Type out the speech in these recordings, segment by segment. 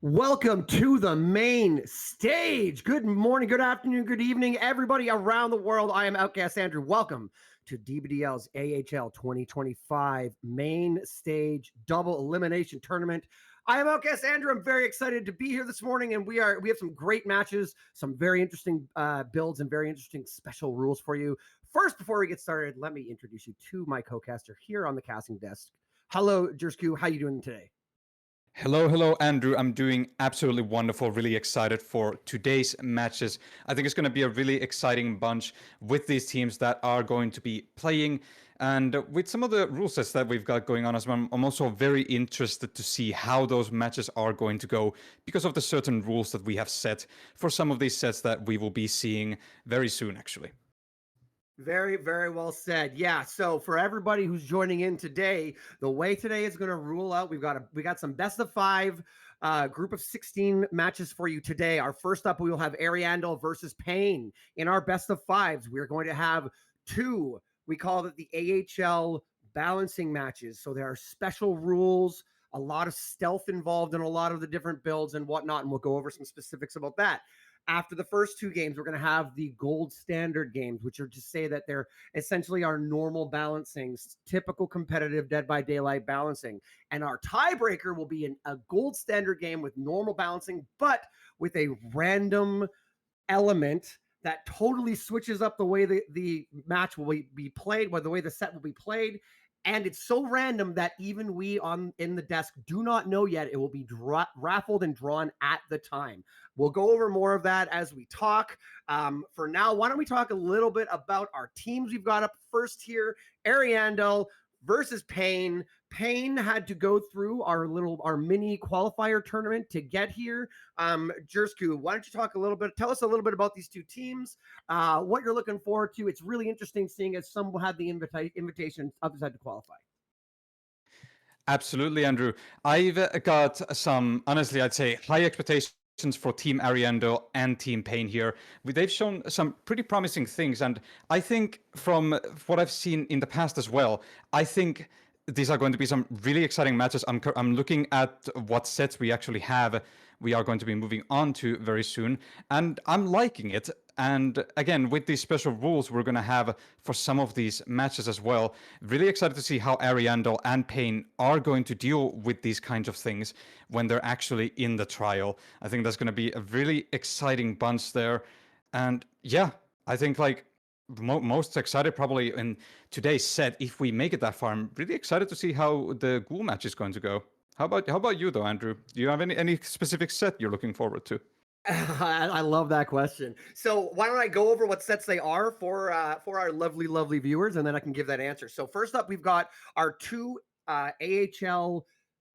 Welcome to the main stage. Good morning, good afternoon, good evening, everybody around the world. I am OutcastAndrew. Welcome to DBDL's AHL 2025 main stage double elimination tournament. I am OutcastAndrew. I'm very excited to be here this morning, and we have some great matches, some very interesting builds, and very interesting special rules for you. First, before we get started, let me introduce you to my co-caster here on the casting desk. Hello, Jersku. How you doing today? Hello, Andrew. I'm doing absolutely wonderful. Really excited for today's matches. I think it's going to be a really exciting bunch with these teams that are going to be playing. And with some of the rule sets that we've got going on as well, I'm also very interested to see how those matches are going to go because of the certain rules that we have set for some of these sets that we will be seeing very soon, actually. Very, very well said. Yeah. So for everybody who's joining in today, the way today is going to rule out, we got some best of 5 group of 16 matches for you today. Our first up, we will have Ariandel versus PAI. In our best of 5s, we're going to have 2. We call it the AHL balancing matches. So there are special rules, a lot of stealth involved in a lot of the different builds and whatnot, and we'll go over some specifics about that. After the first 2 games, we're going to have the gold standard games, which are to say that they're essentially our normal balancing, typical competitive Dead by Daylight balancing. And our tiebreaker will be a gold standard game with normal balancing, but with a random element that totally switches up the way the match will be played, or the way the set will be played. And it's so random that even we in the desk do not know yet. It will be raffled and drawn at the time. We'll go over more of that as we talk. For now, why don't we talk a little bit about our teams we've got up first here. Ariandel versus PAI. PAI had to go through our mini qualifier tournament to get here. Jersku, why don't you tell us a little bit about these 2 teams, what you're looking forward to. It's really interesting seeing as some had the invitation, others had to qualify. Absolutely, Andrew. I've got some, honestly, I'd say high expectations for Team Ariandel and Team PAI here. They've shown some pretty promising things, and I think from what I've seen in the past as well, I think these are going to be some really exciting matches. I'm looking at what sets we actually have. We are going to be moving on to very soon, and I'm liking it. And again, with these special rules we're going to have for some of these matches as well, really excited to see how Ariandel and PAI are going to deal with these kinds of things when they're actually in the trial. I think that's going to be a really exciting bunch there. And yeah, I think like most excited probably in today's set, if we make it that far. I'm really excited to see how the Ghoul match is going to go. How about you though, Andrew? Do you have any specific set you're looking forward to? I love that question. So why don't I go over what sets they are for our lovely viewers, and then I can give that answer. So first up, we've got our 2 AHL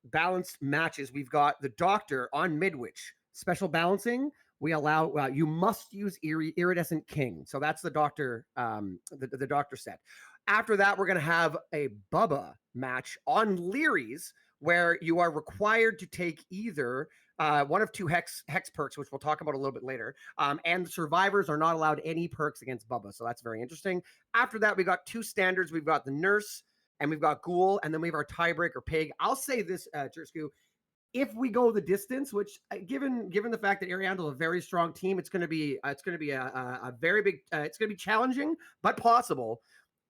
balanced matches. We've got the Doctor on Midwich. Special balancing, we allow you must use Iridescent King. So that's the Doctor, the Doctor set. After that, we're going to have a Bubba match on Leary's, where you are required to take either one of 2 hex perks, which we'll talk about a little bit later. And the survivors are not allowed any perks against Bubba. So that's very interesting. After that, we got 2 standards. We've got the Nurse and we've got Ghoul, and then we have our tiebreaker Pig. I'll say this, Jersku, if we go the distance, which given the fact that Ariandel is a very strong team, it's going to be a very big. It's going to be challenging, but possible.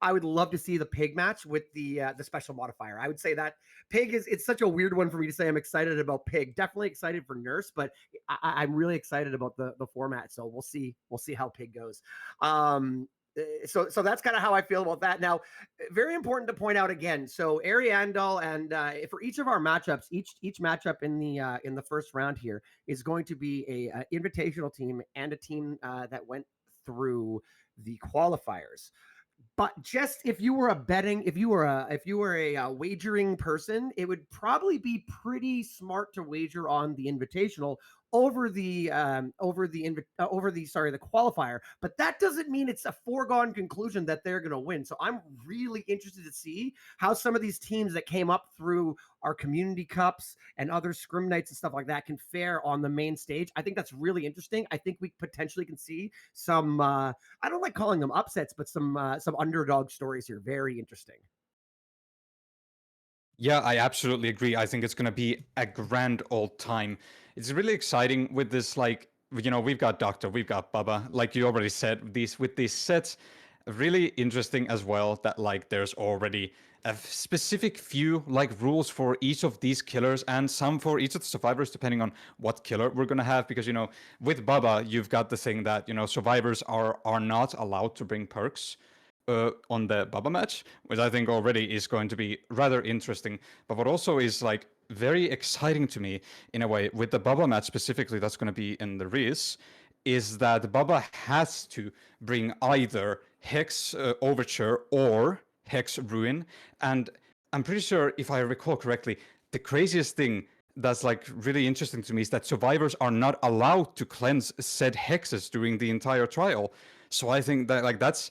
I would love to see the Pig match with the special modifier. I would say that Pig it's such a weird one for me to say I'm excited about Pig. Definitely excited for Nurse, but I'm really excited about the format. So we'll see how Pig goes. So that's kind of how I feel about that. Now, very important to point out again. So Ariandel and for each of our matchups, each matchup in the first round here is going to be a invitational team and a team that went through the qualifiers. But just if you were a wagering person, it would probably be pretty smart to wager on the invitational over the qualifier. But that doesn't mean it's a foregone conclusion that they're going to win. So I'm really interested to see how some of these teams that came up through our community cups and other scrim nights and stuff like that can fare on the main stage. I think that's really interesting. I think we potentially can see some I don't like calling them upsets, but some underdog stories here. Very interesting. Yeah, I absolutely agree. I think it's going to be a grand old time. It's really exciting with this, like, we've got Doctor, we've got Bubba. Like you already said, these sets, really interesting as well that like there's already a specific few like rules for each of these killers and some for each of the survivors depending on what killer we're going to have because with Bubba you've got the thing that survivors are not allowed to bring perks on the Bubba match, which I think already is going to be rather interesting. But what also is like very exciting to me in a way with the Bubba match specifically that's going to be in the Riz is that Bubba has to bring either Hex Overture or Hex Ruin. And I'm pretty sure, if I recall correctly, the craziest thing that's like really interesting to me is that survivors are not allowed to cleanse said hexes during the entire trial. So I think that like that's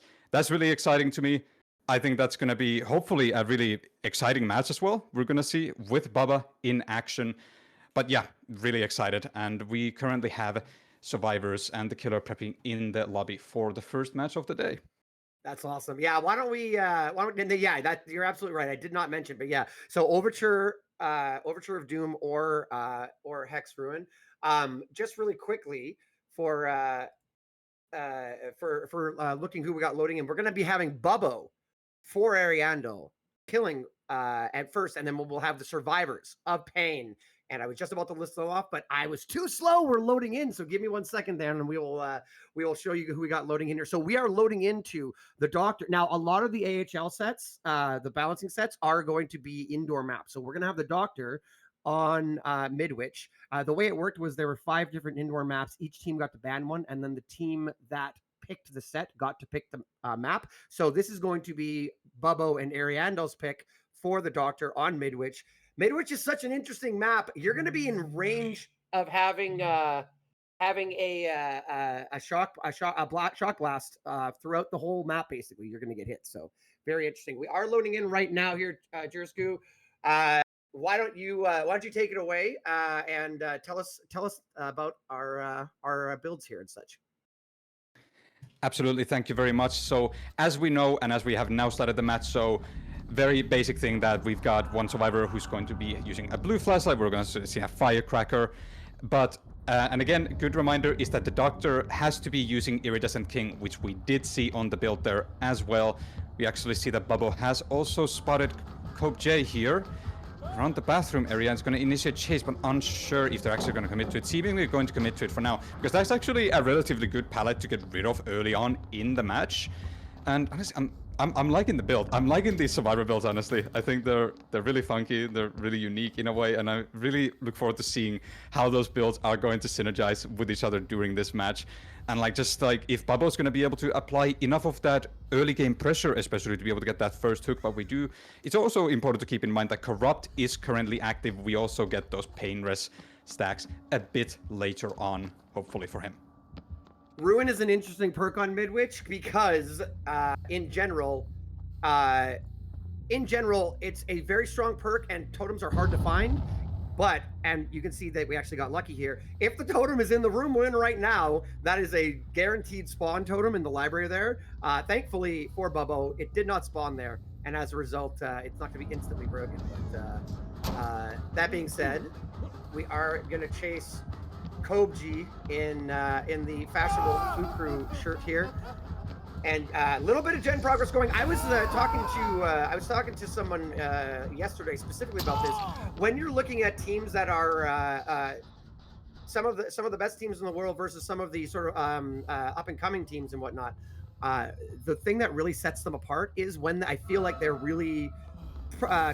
really exciting to me. I think that's going to be hopefully a really exciting match as well. We're going to see with Bubba in action. But yeah, really excited. And we currently have survivors and the killer prepping in the lobby for the first match of the day. That's awesome. Yeah, why don't yeah, that you're absolutely right. I did not mention, but yeah. So Overture of Doom or Hex Ruin. Just really quickly for looking who we got loading in. We're going to be having Bubbo for Ariandel killing at first, and then we'll have the survivors of Pain. And I was just about to list them off, but I was too slow. We're loading in, so give me 1 second there, and we will show you who we got loading in here. So we are loading into the Doctor. Now, a lot of the AHL sets, the balancing sets, are going to be indoor maps. So we're going to have the Doctor on Midwich. The way it worked was there were 5 different indoor maps. Each team got to ban one, and then the team that picked the set got to pick the map. So this is going to be Bubbo and Ariandel's pick for the Doctor on Midwich. Midwich is such an interesting map. You're going to be in range of having a shock blast throughout the whole map. Basically, you're going to get hit. So very interesting. We are loading in right now here, Jersku. Why don't you take it away and tell us about our builds here and such. Absolutely, thank you very much. So as we know, and as we have now started the match, so very basic thing that we've got one survivor who's going to be using a blue flashlight. We're going to see a firecracker. But, and again, good reminder is that the Doctor has to be using Iridescent King, which we did see on the build there as well. We actually see that Bubbo has also spotted Cope J here around the bathroom area and is going to initiate chase, but unsure if they're actually going to commit to it. Seemingly going to commit to it for now, because that's actually a relatively good palette to get rid of early on in the match. And honestly, I'm liking the build. I'm liking these survivor builds, honestly. I think they're really funky, they're really unique in a way, and I really look forward to seeing how those builds are going to synergize with each other during this match. And just if Bubbo's going to be able to apply enough of that early game pressure, especially to be able to get that first hook, but we do. It's also important to keep in mind that Corrupt is currently active. We also get those Pain Res stacks a bit later on, hopefully for him. Ruin is an interesting perk on Midwich because in general, it's a very strong perk and totems are hard to find. But, and you can see that we actually got lucky here. If the totem is in the room we're in right now, that is a guaranteed spawn totem in the library there. Thankfully for Bubbo, it did not spawn there. And as a result, it's not going to be instantly broken. But that being said, we are going to chase Kobji in the fashionable Fukru shirt here. And a little bit of gen progress going. I was talking to someone yesterday specifically about this. When you're looking at teams that are some of the best teams in the world versus some of the sort of up and coming teams and whatnot, the thing that really sets them apart is when I feel like they're really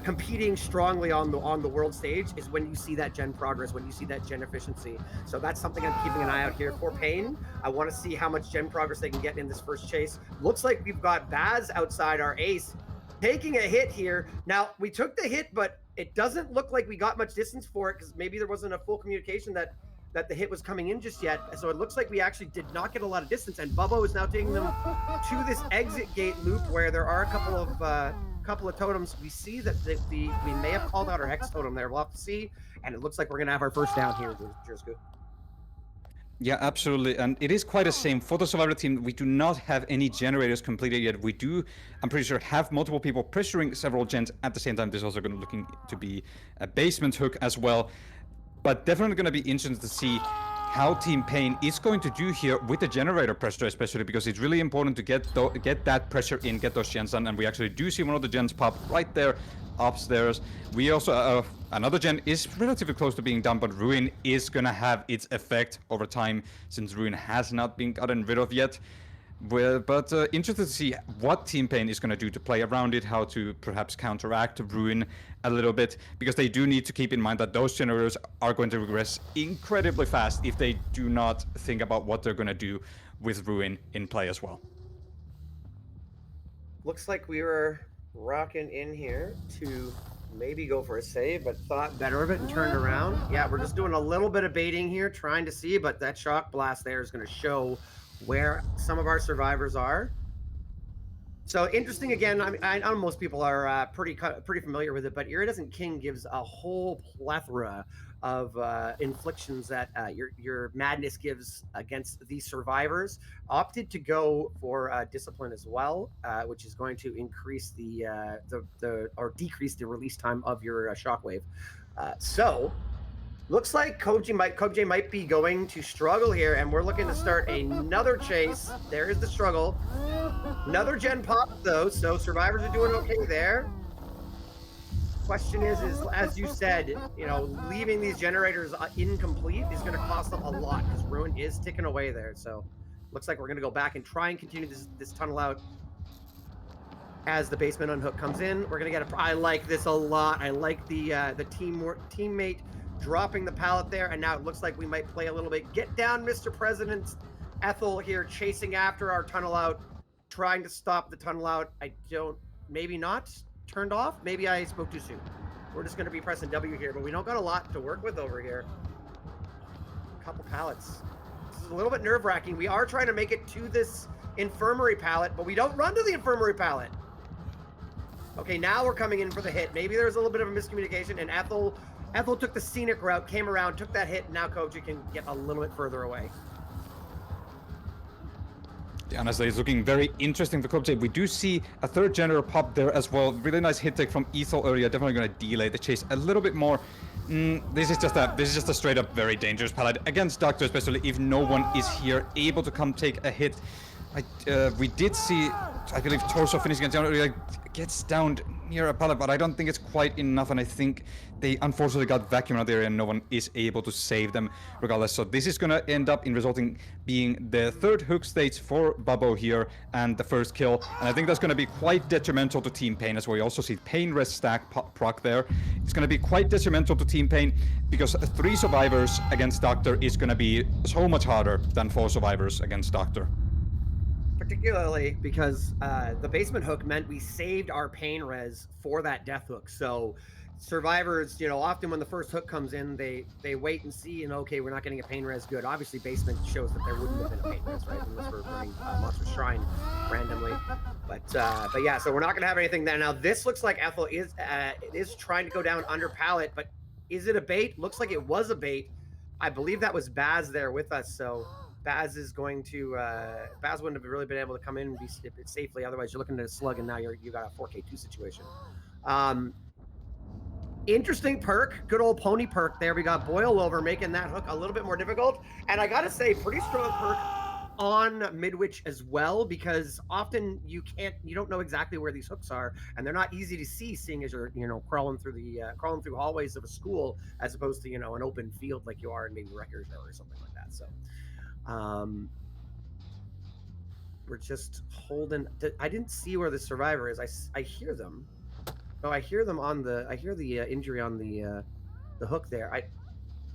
competing strongly on the world stage is when you see that gen progress, when you see that gen efficiency. So that's something I'm keeping an eye out here for Pain. I want to see how much gen progress they can get in this first chase. Looks like we've got Baz outside our ace taking a hit here. Now we took the hit, but it doesn't look like we got much distance for it because maybe there wasn't a full communication that the hit was coming in just yet. So it looks like we actually did not get a lot of distance, and Bubbo is now taking them to this exit gate loop where there are a couple of totems. We see that we may have called out our hex totem there. We'll have to see. And it looks like we're going to have our first down here, Jersku. Yeah, absolutely. And it is quite the same. For the Survivor team, we do not have any generators completed yet. We do, I'm pretty sure, have multiple people pressuring several gens at the same time. There's also going to looking to be a basement hook as well. But definitely going to be interesting to see how Team Pain is going to do here with the generator pressure, especially because it's really important to get that pressure in, get those gens done. And we actually do see one of the gens pop right there upstairs. We also, another gen is relatively close to being done, but Ruin is going to have its effect over time since Ruin has not been gotten rid of yet. But interested to see what Team Pain is going to do to play around it, how to perhaps counteract Ruin a little bit, because they do need to keep in mind that those generators are going to regress incredibly fast if they do not think about what they're going to do with Ruin in play as well. Looks like we were rocking in here to maybe go for a save, but thought better of it and turned around. Yeah, we're just doing a little bit of baiting here, trying to see, but that shock blast there is going to show where some of our survivors are. So interesting again. I know most people are pretty familiar with it, but Iridescent King gives a whole plethora of inflictions that your madness gives against these survivors. Opted to go for discipline as well, which is going to increase or decrease the release time of your shockwave. So looks like Kobje might be going to struggle here, and we're looking to start another chase. There is the struggle. Another gen pop though, so survivors are doing okay there. Question is as you said, leaving these generators incomplete is going to cost them a lot because Ruin is ticking away there. So looks like we're going to go back and try and continue this tunnel out as the basement unhook comes in. We're going to get I like this a lot. I like the teammate dropping the pallet there, and now it looks like we might play a little bit. Get down, Mr. President. Ethel here chasing after our tunnel out, trying to stop the tunnel out. Maybe not turned off. Maybe I spoke too soon. We're just going to be pressing W here, but we don't got a lot to work with over here. A couple pallets. This is a little bit nerve-wracking. We are trying to make it to this infirmary pallet, but we don't run to the infirmary pallet. Okay, now we're coming in for the hit. Maybe there's a little bit of a miscommunication, and Ethel took the scenic route, came around, took that hit, and now Koji can get a little bit further away. Yeah, honestly, it's looking very interesting for Koji. We do see a third generator pop there as well. Really nice hit take from Ethel earlier. Definitely going to delay the chase a little bit more. This is just a straight up very dangerous pallet against Doctor, especially if no one is here able to come take a hit. We did see, I believe, Torso finishing against earlier, gets down near a pallet, but I don't think it's quite enough, and I think they unfortunately got vacuumed out of the area and no one is able to save them regardless. So this is going to end up in resulting being the third hook stage for Bubbo here and the first kill, and I think that's going to be quite detrimental to Team Pain as well. You also see Pain Rest stack proc there. It's going to be quite detrimental to Team Pain because 3 survivors against Doctor is going to be so much harder than 4 survivors against Doctor. Particularly because the basement hook meant we saved our pain res for that death hook. So survivors, often when the first hook comes in, they wait and see, and okay, we're not getting a pain res good. Obviously, basement shows that there wouldn't have been a pain res, right? Unless we're running Monster Shrine randomly. But yeah, so we're not going to have anything there. Now, this looks like Ethel is trying to go down under pallet, but is it a bait? Looks like it was a bait. I believe that was Baz there with us, so Baz is going to Baz wouldn't have really been able to come in and be safely. Otherwise, you're looking at a slug, and now you got a 4K2 situation. Interesting perk, good old pony perk there. We got Boil Over making that hook a little bit more difficult, and I gotta say, pretty strong perk on Midwich as well, because often you don't know exactly where these hooks are, and they're not easy to see, seeing as you're crawling through hallways of a school as opposed to an open field like you are in maybe Rutgers or something like that. So. We're just holding. I didn't see where the survivor is. I hear them. Oh, I hear them I hear the injury on the hook there. I'm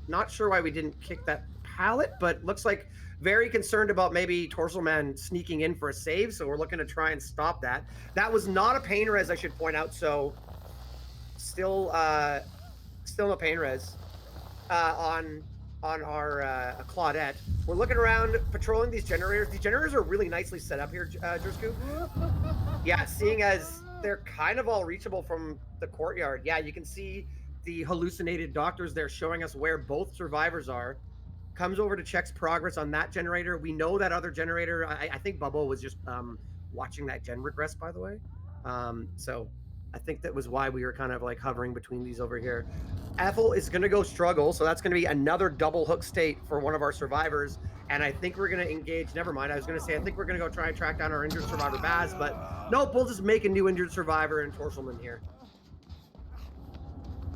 not sure why we didn't kick that pallet, but looks like very concerned about maybe Torso Man sneaking in for a save. So we're looking to try and stop that. That was not a pain res, I should point out. So still no pain res on our Claudette. We're looking around, patrolling these generators. These generators are really nicely set up here, Jersku. Yeah, seeing as they're kind of all reachable from the courtyard. Yeah, you can see the hallucinated doctors there showing us where both survivors are. comes over to checks progress on that generator. We know that other generator. I think Bubble was just watching that gen regress, by the way. So I think that was why we were kind of like hovering between these over here. Ethel is going to go struggle, so that's going to be another double hook state for one of our survivors. And I think we're going to engage. Never mind. I was going to say I think we're going to go try and track down our injured survivor Baz, but nope. We'll just make a new injured survivor in Torselman here.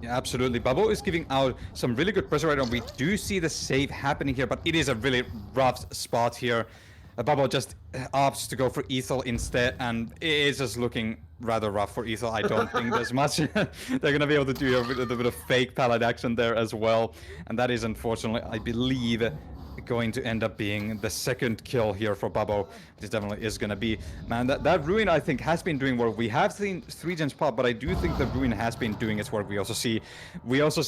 Yeah, absolutely. Bubble is giving out some really good pressure right now. We do see the save happening here, but it is a really rough spot here. Bubble just opts to go for Ethel instead, and it is just looking rather rough for Ethel. I don't think there's much they're going to be able to do a little bit of fake pallet action there as well. And that is unfortunately, I believe, going to end up being the second kill here for Bubble, which definitely is going to be. Man, that Ruin, I think, has been doing work. We have seen 3 gens pop, but I do think the Ruin has been doing its work. We also see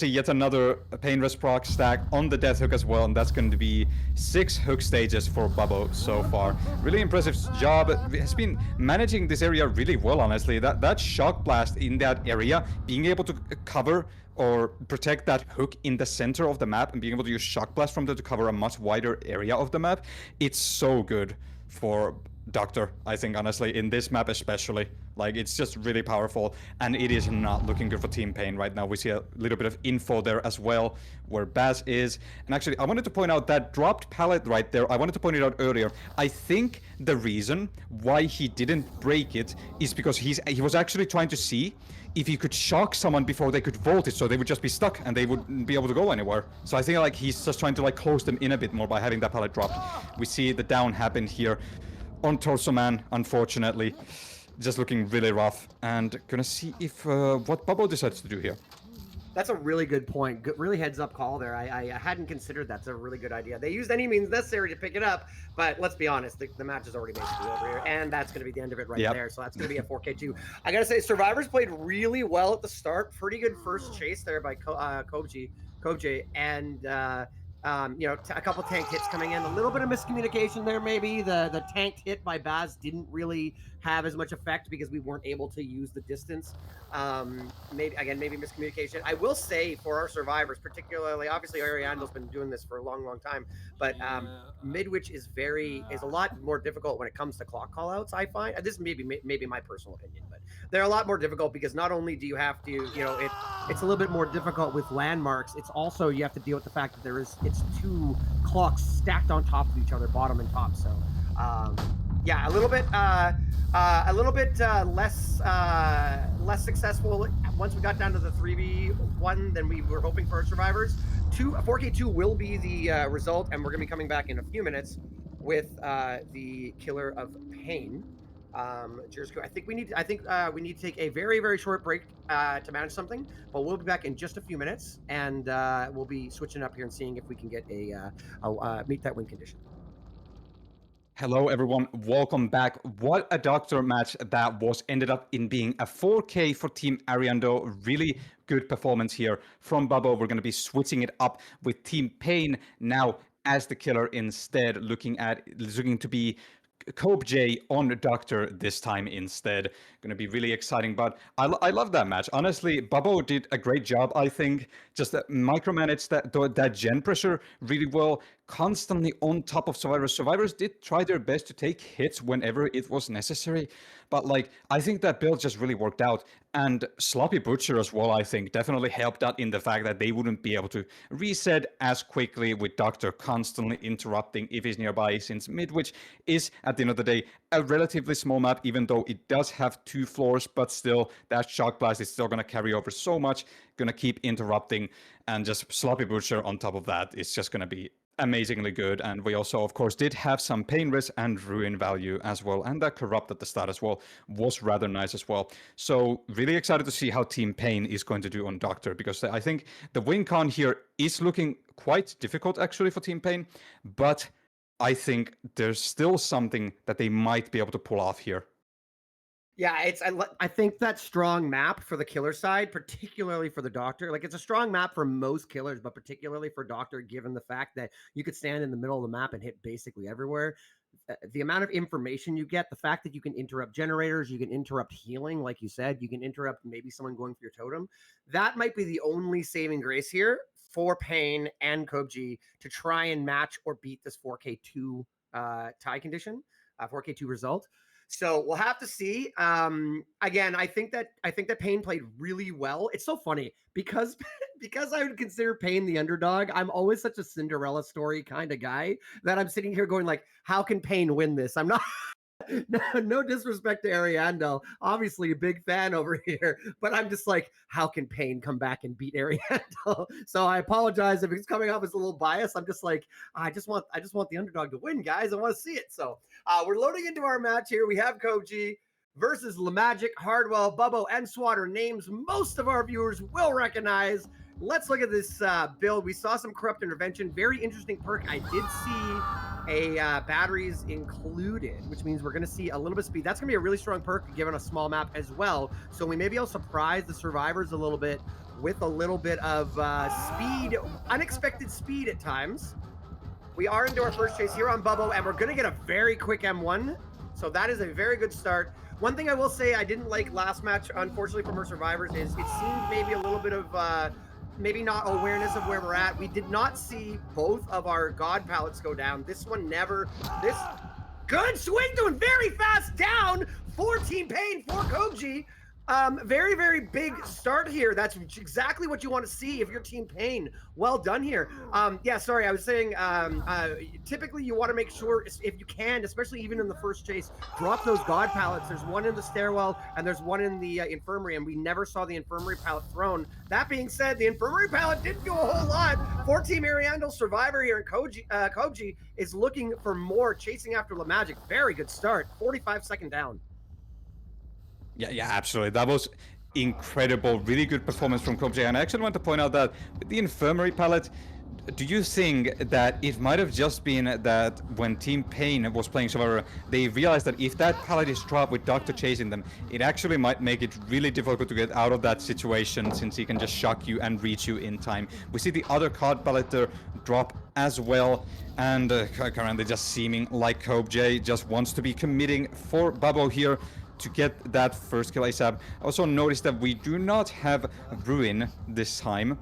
yet another Pain Rest proc stack on the Death Hook as well, and that's going to be 6 hook stages for Bubble so far. Really impressive job. Has been managing this area really well, honestly. That Shock Blast in that area, being able to cover or protect that hook in the center of the map and being able to use Shock Blast from there to cover a much wider area of the map, it's so good for Doctor, I think, honestly, in this map especially. Like, it's just really powerful, and it is not looking good for Team Pain right now. We see a little bit of info there as well, where Baz is. And actually, I wanted to point out that dropped pallet right there. I wanted to point it out earlier. I think the reason why he didn't break it is because he was actually trying to see if he could shock someone before they could vault it, so they would just be stuck and they wouldn't be able to go anywhere. So I think like he's just trying to like close them in a bit more by having that pallet dropped. We see the down happen here on Torso Man, unfortunately. Just looking really rough, and gonna see if what Bubble decides to do here. That's a really good point. Good, really heads up call there. I hadn't considered that's a really good idea. They used any means necessary to pick it up, but let's be honest, the match is already basically over here, and that's going to be the end of it right there. So that's going to be a 4K2. I got to say, Survivors played really well at the start. Pretty good first chase there by Kobji, and you know, a couple tank hits coming in. A little bit of miscommunication there, maybe. The tanked hit by Baz didn't really have as much effect because we weren't able to use the distance. Maybe miscommunication. I will say for our survivors, particularly, obviously Ariandel's been doing this for a long time, but Midwich is a lot more difficult when it comes to clock callouts. I find this may be my personal opinion, but they're a lot more difficult because not only do you have to, you know, it's a little bit more difficult with landmarks. It's also you have to deal with the fact that it's 2 clocks stacked on top of each other, bottom and top. So yeah, a little bit less successful once we got down to the 3v1 than we were hoping for our survivors. 4K2 will be the result, and we're gonna be coming back in a few minutes with the Killer of Pain. Jersku, I think we need to take a very short break to manage something, but we'll be back in just a few minutes, and we'll be switching up here and seeing if we can get a meet that win condition. Hello everyone, welcome back. What a Doctor match that was. Ended up in being a 4K for Team Ariandel. Really good performance here from Bubble. We're going to be switching it up with Team Pain now as the killer instead, looking to be Cope J on Doctor this time instead. Going to be really exciting, but I love that match. Honestly, Bubble did a great job, I think. Just micromanaged that gen pressure really well, constantly on top of Survivors. Survivors did try their best to take hits whenever it was necessary, but like I think that build just really worked out. And Sloppy Butcher as well, I think, definitely helped out in the fact that they wouldn't be able to reset as quickly with Doctor constantly interrupting if he's nearby, since Midwich is, at the end of the day, a relatively small map, even though it does have 2 floors, but still, that Shock Blast is still going to carry over so much, going to keep interrupting, and just Sloppy Butcher on top of that is just going to be amazingly good. And we also, of course, did have some Pain Risk and Ruin value as well, and that Corrupt at the start as well was rather nice as well. So really excited to see how Team Pain is going to do on Doctor, because I think the win con here is looking quite difficult actually for Team Pain, but I think there's still something that they might be able to pull off here. Yeah, I think that strong map for the killer side, particularly for the Doctor, like it's a strong map for most killers, but particularly for Doctor, given the fact that you could stand in the middle of the map and hit basically everywhere. The amount of information you get, the fact that you can interrupt generators, you can interrupt healing, like you said, you can interrupt maybe someone going for your totem. That might be the only saving grace here for Pain and Kobji to try and match or beat this 4K2 tie condition, 4K2 result. So we'll have to see. Again, I think that Pain played really well. It's so funny because I would consider Pain the underdog. I'm always such a Cinderella story kind of guy that I'm sitting here going like, how can Pain win this? I'm not. No disrespect to Ariandel, obviously a big fan over here, but I'm just like, how can Pain come back and beat Ariandel? So I apologize if it's coming off as a little biased. I'm just like, I just want the underdog to win, guys. I want to see it. So we're loading into our match here. We have Kobji versus Lemagic, Hardwell, Bubbo, and Swatter, names most of our viewers will recognize. Let's look at this build. We saw some corrupt intervention. Very interesting perk. I did see batteries included, which means we're going to see a little bit of speed. That's going to be a really strong perk given a small map as well. So we may be able to surprise the survivors a little bit with a little bit of speed, unexpected speed at times. We are into our first chase here on Bubbo, and we're going to get a very quick M1. So that is a very good start. One thing I will say I didn't like last match, unfortunately, from our survivors is it seemed maybe a little bit of maybe not awareness of where we're at. We did not see both of our god pallets go down. This one never. This good swing doing very fast down for Team Pain for Kobji. Very, very big start here. That's exactly what you want to see if you're Team Pain. Well done here. Yeah, sorry, I was saying typically you want to make sure, if you can, especially even in the first chase, drop those god pallets. There's one in the stairwell and there's one in the infirmary, and we never saw the infirmary pallet thrown. That being said, the infirmary pallet didn't do a whole lot for Team Ariandel. Survivor here, and Kobji is looking for more, chasing after Lemagic. Very good start. 45-second down. Yeah, absolutely. That was incredible. Really good performance from Kobji. And I actually want to point out that with the infirmary pallet, do you think that it might have just been that when Team Pain was playing Survivor, they realized that if that pallet is dropped with Doctor chasing them, it actually might make it really difficult to get out of that situation, since he can just shock you and reach you in time. We see the other card pallet there drop as well, and currently just seeming like Kobji just wants to be committing for Bubbo here to get that first kill ASAP. I also noticed that we do not have Ruin this time.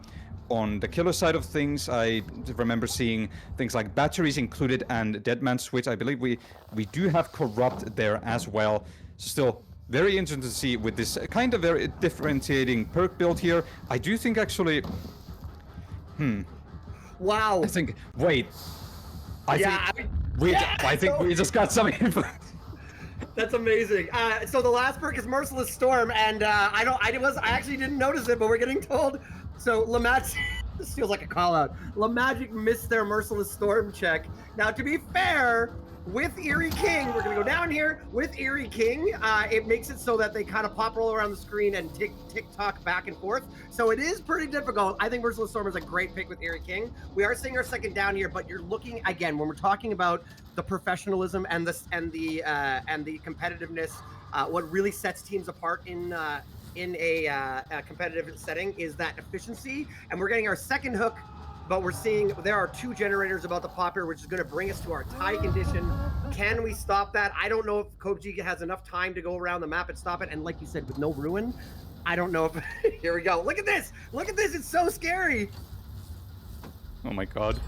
On the killer side of things, I remember seeing things like batteries included and Deadman Switch. I believe we do have Corrupt there as well. So still very interesting to see with this kind of very differentiating perk build here. I do think actually... Wow. I think... Wait. I think we just got some info. That's amazing. So the last perk is Merciless Storm, and I actually didn't notice it, but we're getting told. So Lemagic, this feels like a call out. Lemagic missed their Merciless Storm check. Now, to be fair, with ARI King, we're gonna go down here with ARI King. It makes it so that they kind of pop roll around the screen and tick-tock back and forth. So it is pretty difficult. I think Merciless Storm is a great pick with ARI King. We are seeing our second down here, but you're looking again when we're talking about the professionalism and the competitiveness. What really sets teams apart in a competitive setting is that efficiency. And we're getting our second hook, but we're seeing there are two generators about to pop here, which is going to bring us to our tie condition. Can we stop that? I don't know if Kobji has enough time to go around the map and stop it. And like you said, with no Ruin, I don't know if... Here we go. Look at this. Look at this. It's so scary. Oh my god.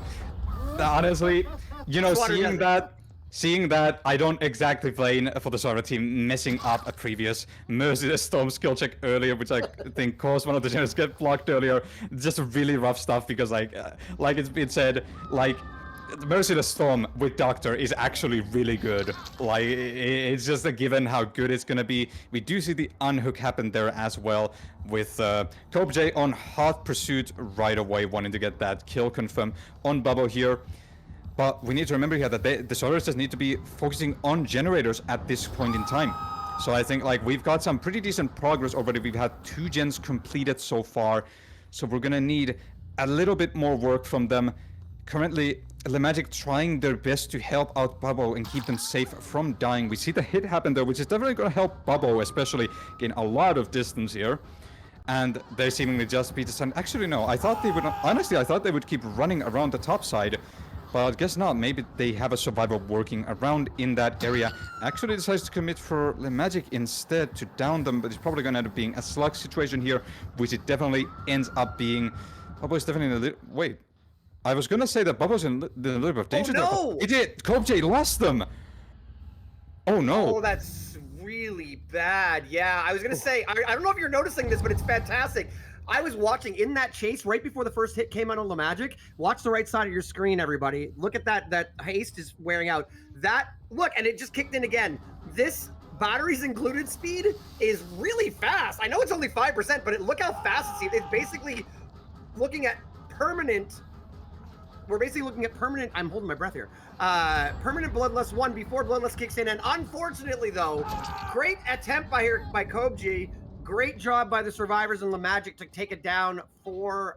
Honestly, you know, seeing that, I don't exactly blame for the Survivor team messing up a previous Merciless Storm skill check earlier, which I think caused one of the generators to get blocked earlier. Just really rough stuff, because like it's been said, like the Merciless Storm with Doctor is actually really good. Like it's just a given how good it's gonna be. We do see the unhook happen there as well, with Kobji on hot pursuit right away, wanting to get that kill confirmed on Bubbo here. But we need to remember here that the Survivors just need to be focusing on generators at this point in time. So I think like we've got some pretty decent progress already. We've had 2 gens completed so far. So we're gonna need a little bit more work from them. Currently, Lemagic trying their best to help out Bubbo and keep them safe from dying. We see the hit happen there, which is definitely gonna help Bubbo, especially gain a lot of distance here. And they seemingly just beat the sun. Actually, no, I thought they would not, honestly, I thought they would keep running around the top side. But I guess not. Maybe they have a survivor working around in that area. Actually decides to commit for Lemagic instead to down them, but it's probably going to end up being a slug situation here, which it definitely ends up being. Bubba is definitely in a little... Wait. I was gonna say that Bubba's in a little bit of danger there. no! He did! CoBJ lost them! Oh no! Oh, that's really bad. Yeah, I was gonna say, I don't know if you're noticing this, but it's fantastic. I was watching in that chase right before the first hit came out on Lamagic. Watch the right side of your screen, everybody. Look at that. That haste is wearing out. Look, and it just kicked in again. This batteries included speed is really fast. I know it's only 5%, but look how fast it's basically looking at permanent. We're basically looking at permanent. I'm holding my breath here. Permanent Bloodlust 1 before Bloodlust kicks in, and unfortunately, though, great attempt by CoBJ. Great job by the survivors in Lamagic to take it down for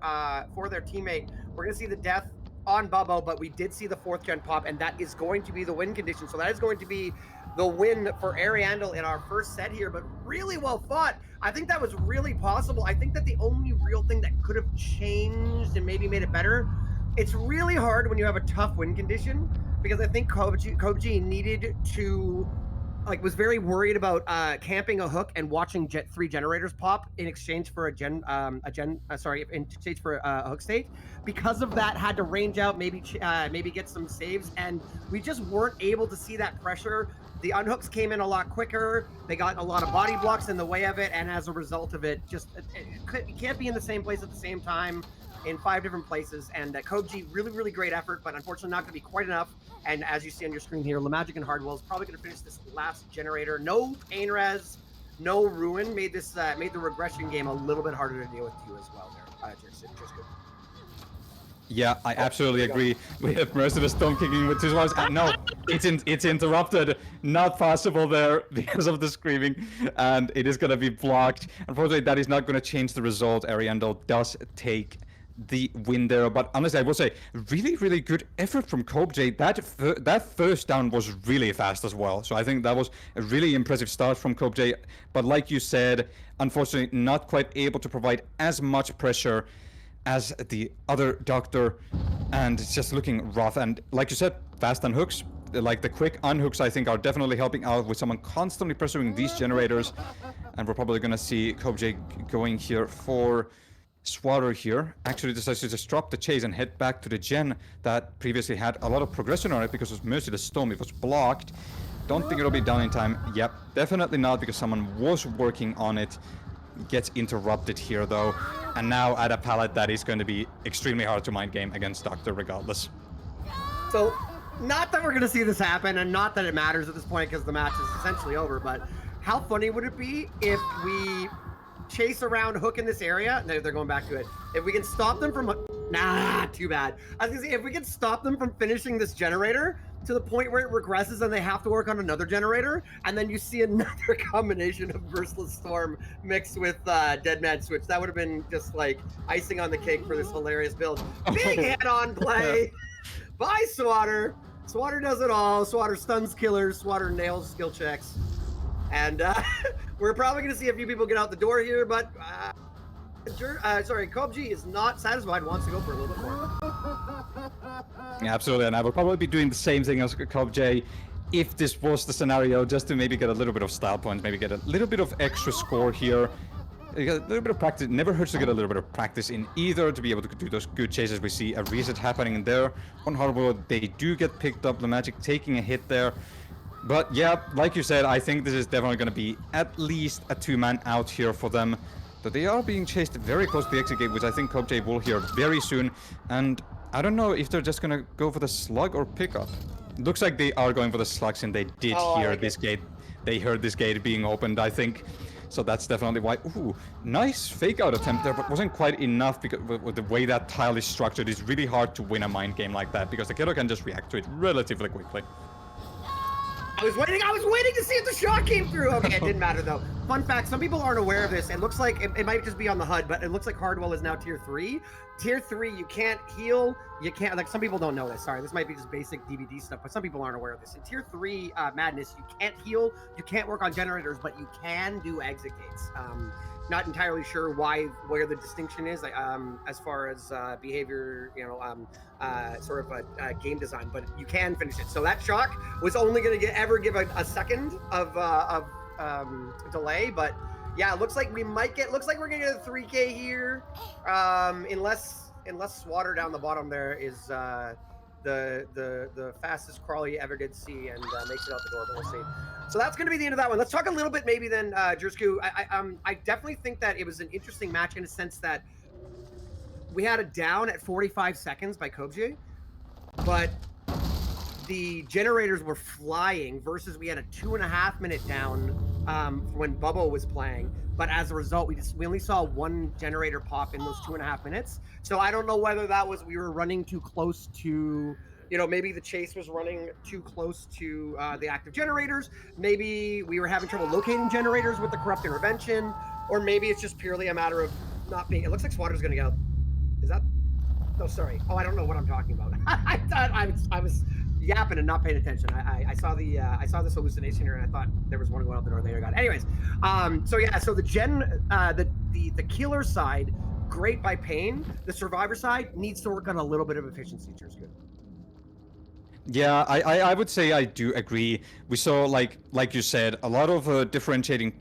their teammate. We're gonna see the death on Bubbo, but we did see the 4th gen pop, and that is going to be the win condition. So that is going to be the win for Ariandel in our first set here, but really well fought. I think that was really possible. I think that the only real thing that could have changed and maybe made it better, it's really hard when you have a tough win condition, because I think CoBJ needed to, was very worried about camping a hook and watching 3 generators pop in exchange for in exchange for a hook state. Because of that, had to range out, maybe get some saves, and we just weren't able to see that pressure. The unhooks came in a lot quicker. They got a lot of body blocks in the way of it, and as a result of it, you can't be in the same place at the same time in 5 different places. And CoBJ, really, really great effort, but unfortunately not going to be quite enough. And as you see on your screen here, Lamagic and Hardwell is probably going to finish this last generator. No pain res, no ruin. Made the regression game a little bit harder to deal with too as well there, Jersku. Yeah, I absolutely agree. We have Merciless Stone kicking with 2 swallows. No, it's interrupted. Not possible there because of the screaming, and it is going to be blocked. Unfortunately, that is not going to change the result. Ariandel does take the win there, but honestly, I will say, really, really good effort from CoBJ. That first down was really fast as well. So I think that was a really impressive start from CoBJ. But like you said, unfortunately, not quite able to provide as much pressure as the other Doctor, and it's just looking rough. And like you said, fast unhooks, like the quick unhooks, I think are definitely helping out with someone constantly pursuing these generators. And we're probably gonna see CoBJ going here for Swatter here. Actually decides to just drop the chase and head back to the gen that previously had a lot of progression on it because of Merciless Storm. It was blocked. Don't think it'll be done in time. Yep, definitely not, because someone was working on it. Gets interrupted here though, and now at a pallet that is going to be extremely hard to mind game against Doctor regardless. So, not that we're going to see this happen, and not that it matters at this point because the match is essentially over, but how funny would it be if we chase around hook in this area? No, they're going back to it. If we can stop them from... too bad. I was going to say, if we can stop them from finishing this generator to the point where it regresses and they have to work on another generator, and then you see another combination of Merciless Storm mixed with Dead Man Switch. That would have been just like icing on the cake for this hilarious build. Big head-on play by Swatter. Swatter does it all. Swatter stuns killers. Swatter nails skill checks. And we're probably going to see a few people get out the door here, but CoBJ is not satisfied, wants to go for a little bit more. Yeah, absolutely, and I will probably be doing the same thing as CoBJ if this was the scenario, just to maybe get a little bit of style points, maybe get a little bit of extra score here. You get a little bit of practice. Never hurts to get a little bit of practice in either to be able to do those good chases. We see a reset happening in there. On Hardwood, they do get picked up. Lamagic taking a hit there. But yeah, like you said, I think this is definitely going to be at least a 2-man out here for them. But they are being chased very close to the exit gate, which I think CoBJ will hear very soon. And I don't know if they're just going to go for the slug or pickup. Looks like they are going for the slugs, and they did hear this gate. They heard this gate being opened, I think. So that's definitely why. Ooh, nice fake out attempt there, but wasn't quite enough because with the way that tile is structured, it's really hard to win a mind game like that because the killer can just react to it relatively quickly. I was waiting to see if the shot came through. Okay, it didn't matter though. Fun fact, some people aren't aware of this. It looks like, it might just be on the HUD, but it looks like Hardwell is now tier 3. Tier 3, you can't heal, you can't, like some people don't know this, sorry, this might be just basic DBD stuff, but some people aren't aware of this. In tier 3 madness, you can't heal, you can't work on generators, but you can do exit gates. Not entirely sure where the distinction is, as far as behavior, sort of game design, but you can finish it. So that shock was only going to ever give a second of delay, but yeah, it looks like we're going to get a 3K here, unless unless Swatter down the bottom there is the fastest crawl you ever did see and makes it out the door, but we'll see. So that's going to be the end of that one. Let's talk a little bit maybe then, Jersku. I definitely think that it was an interesting match in a sense that we had a down at 45 seconds by Kobje, but the generators were flying versus we had a 2.5 minute down when Bubbo was playing. But as a result, we only saw one generator pop in those 2.5 minutes. So I don't know whether that was we were running too close to, maybe the chase was running too close to the active generators. Maybe we were having trouble locating generators with the corrupt intervention, or maybe it's just purely a matter of not being. It looks like Swatter's going to go. Is that? No, sorry. Oh, I don't know what I'm talking about. I thought I was yapping and not paying attention. I saw this hallucination here and I thought there was one going out the door later. Got it. Anyways, so the killer side, great by Pain. The survivor side needs to work on a little bit of efficiency. Jersku. Yeah, I would say I do agree. We saw, like you said, a lot of differentiating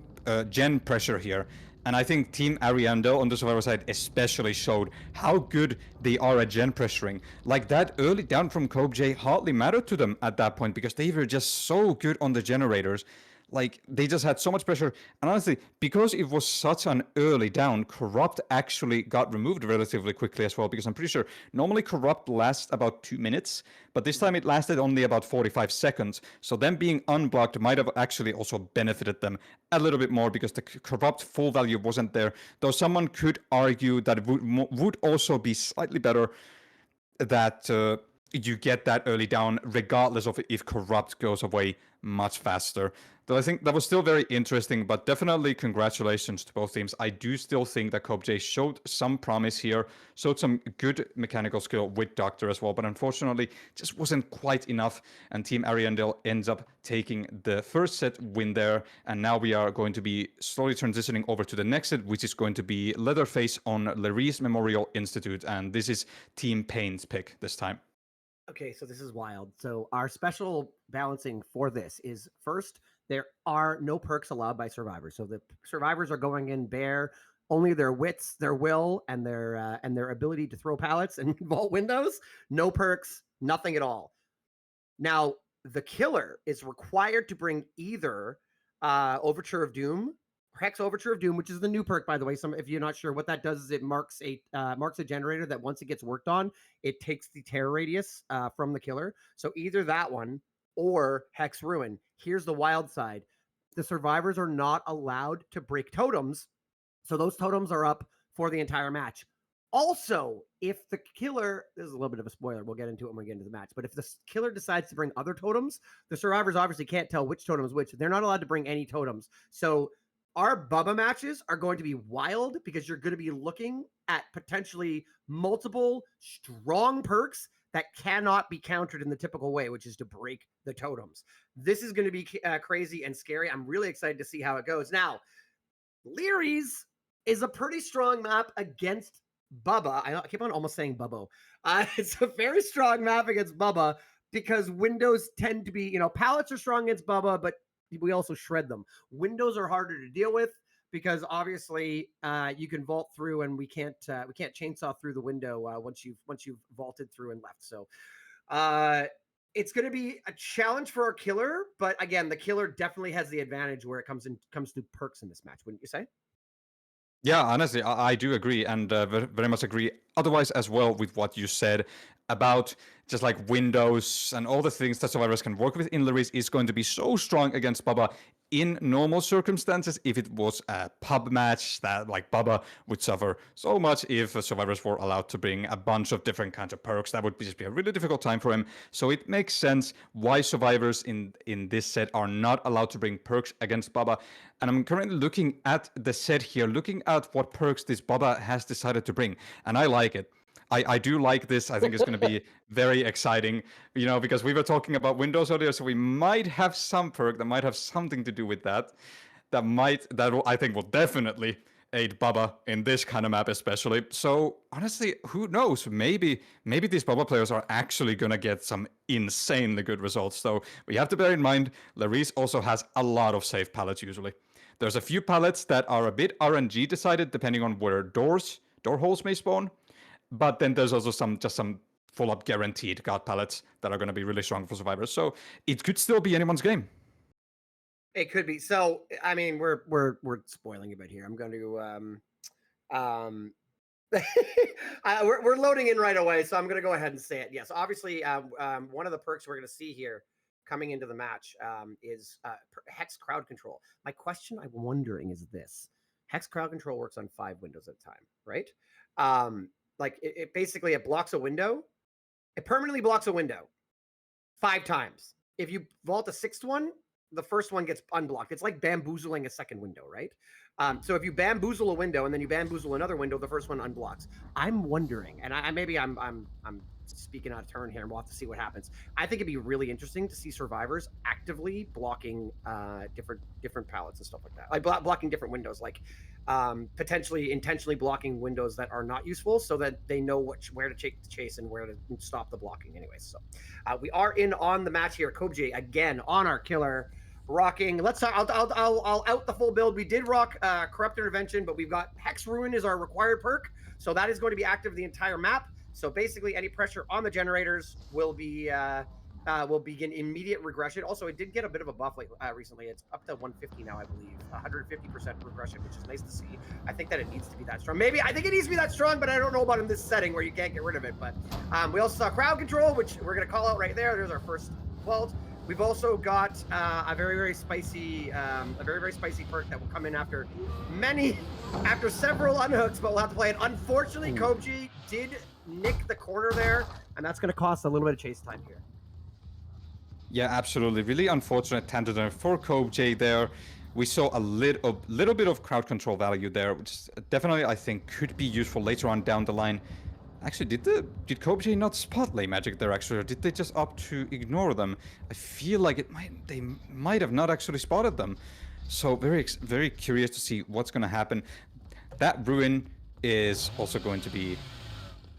gen pressure here. And I think Team Ariandel on the survivor side especially showed how good they are at gen pressuring. Like that early down from Kobje hardly mattered to them at that point because they were just so good on the generators. Like they just had so much pressure. And honestly, because it was such an early down, Corrupt actually got removed relatively quickly as well. Because I'm pretty sure normally Corrupt lasts about 2 minutes, but this time it lasted only about 45 seconds. So them being unblocked might have actually also benefited them a little bit more because the Corrupt full value wasn't there. Though someone could argue that it would also be slightly better that you get that early down regardless of if Corrupt goes away much faster. Though I think that was still very interesting, but definitely congratulations to both teams. I do still think that Kobje showed some promise here, showed some good mechanical skill with Doctor as well, but unfortunately just wasn't quite enough, and Team Ariandel ends up taking the first set win there, and now we are going to be slowly transitioning over to the next set, which is going to be Leatherface on Larry's Memorial Institute, and this is Team Pain's pick this time. Okay, so this is wild. So our special balancing for this is first, there are no perks allowed by survivors. So the survivors are going in bare, only their wits, their will, and their ability to throw pallets and vault windows. No perks, nothing at all. Now the killer is required to bring either Overture of Doom, Hex Overture of Doom, which is the new perk, by the way. If you're not sure what that does, is it marks a generator that once it gets worked on, it takes the terror radius from the killer. So either that one or Hex Ruin. Here's the wild side: the survivors are not allowed to break totems, so those totems are up for the entire match. Also, if the killer, this is a little bit of a spoiler, we'll get into it when we get into the match, but if the killer decides to bring other totems, the survivors obviously can't tell which totem is which. They're not allowed to bring any totems. So our Bubba matches are going to be wild because you're going to be looking at potentially multiple strong perks that cannot be countered in the typical way, which is to break the totems. This is going to be crazy and scary. I'm really excited to see how it goes. Now, Leary's is a pretty strong map against Bubba. I keep on almost saying Bubbo. It's a very strong map against Bubba because windows tend to be, pallets are strong against Bubba, but we also shred them. Windows are harder to deal with because obviously you can vault through, and we can't chainsaw through the window once you've vaulted through and left. So it's going to be a challenge for our killer, but again, the killer definitely has the advantage where it comes to perks in this match, wouldn't you say? Yeah, honestly, I do agree, and very much agree. Otherwise, as well, with what you said about just like windows and all the things that survivors can work with in Larry's is going to be so strong against Bubba in normal circumstances. If it was a pub match, that like Bubba would suffer so much if survivors were allowed to bring a bunch of different kinds of perks. That would just be a really difficult time for him. So it makes sense why survivors in this set are not allowed to bring perks against Bubba. And I'm currently looking at the set here, looking at what perks this Bubba has decided to bring, and I like it. I do like this. I think it's going to be very exciting, because we were talking about Windows earlier, so we might have some perk that might have something to do with that. That I think will definitely aid Bubba in this kind of map especially. So honestly, who knows? Maybe these Bubba players are actually going to get some insanely good results. So we have to bear in mind, Larry's also has a lot of safe pallets usually. There's a few pallets that are a bit RNG decided depending on where door holes may spawn. But then there's also some full-up guaranteed guard pallets that are going to be really strong for survivors. So it could still be anyone's game. It could be. So I mean, we're spoiling a bit here. I'm going to we're loading in right away, so I'm going to go ahead and say it. Yes, obviously, one of the perks we're going to see here coming into the match is Hex crowd control. My question I'm wondering is this: Hex crowd control works on 5 windows at a time, right? Like it basically it blocks a window. It permanently blocks a window 5 times. If you vault a 6th one, the first one gets unblocked. It's like bamboozling a second window, right? So if you bamboozle a window and then you bamboozle another window, the first one unblocks. I'm wondering, and maybe I'm speaking out of turn here, and we'll have to see what happens. I think it'd be really interesting to see survivors actively blocking different pallets and stuff like that, like blocking different windows, like potentially intentionally blocking windows that are not useful, so that they know where to chase and where to stop the blocking. Anyways, so we are in on the match here. Kobji again on our killer. Rocking. Let's. I'll out the full build. We did rock Corrupt Intervention, but we've got Hex Ruin is our required perk, so that is going to be active the entire map. So basically, any pressure on the generators will begin immediate regression. Also, it did get a bit of a buff recently. It's up to 150 now, I believe, 150% regression, which is nice to see. I think that it needs to be that strong. Maybe I think it needs to be that strong, but I don't know about in this setting where you can't get rid of it. But we also saw crowd control, which we're gonna call out right there. There's our first vault. We've also got a very spicy perk that will come in after several unhooks, but we'll have to play it. Unfortunately, Kobji did nick the corner there, and that's going to cost a little bit of chase time here. Yeah, absolutely. Really unfortunate tangent for Kobji there. We saw a little bit of crowd control value there, which definitely I think could be useful later on down the line. Actually, did Kobji not spot lay magic there actually, or did they just opt to ignore them? I feel like they might have not actually spotted them. So very curious to see what's going to happen. That ruin is also going to be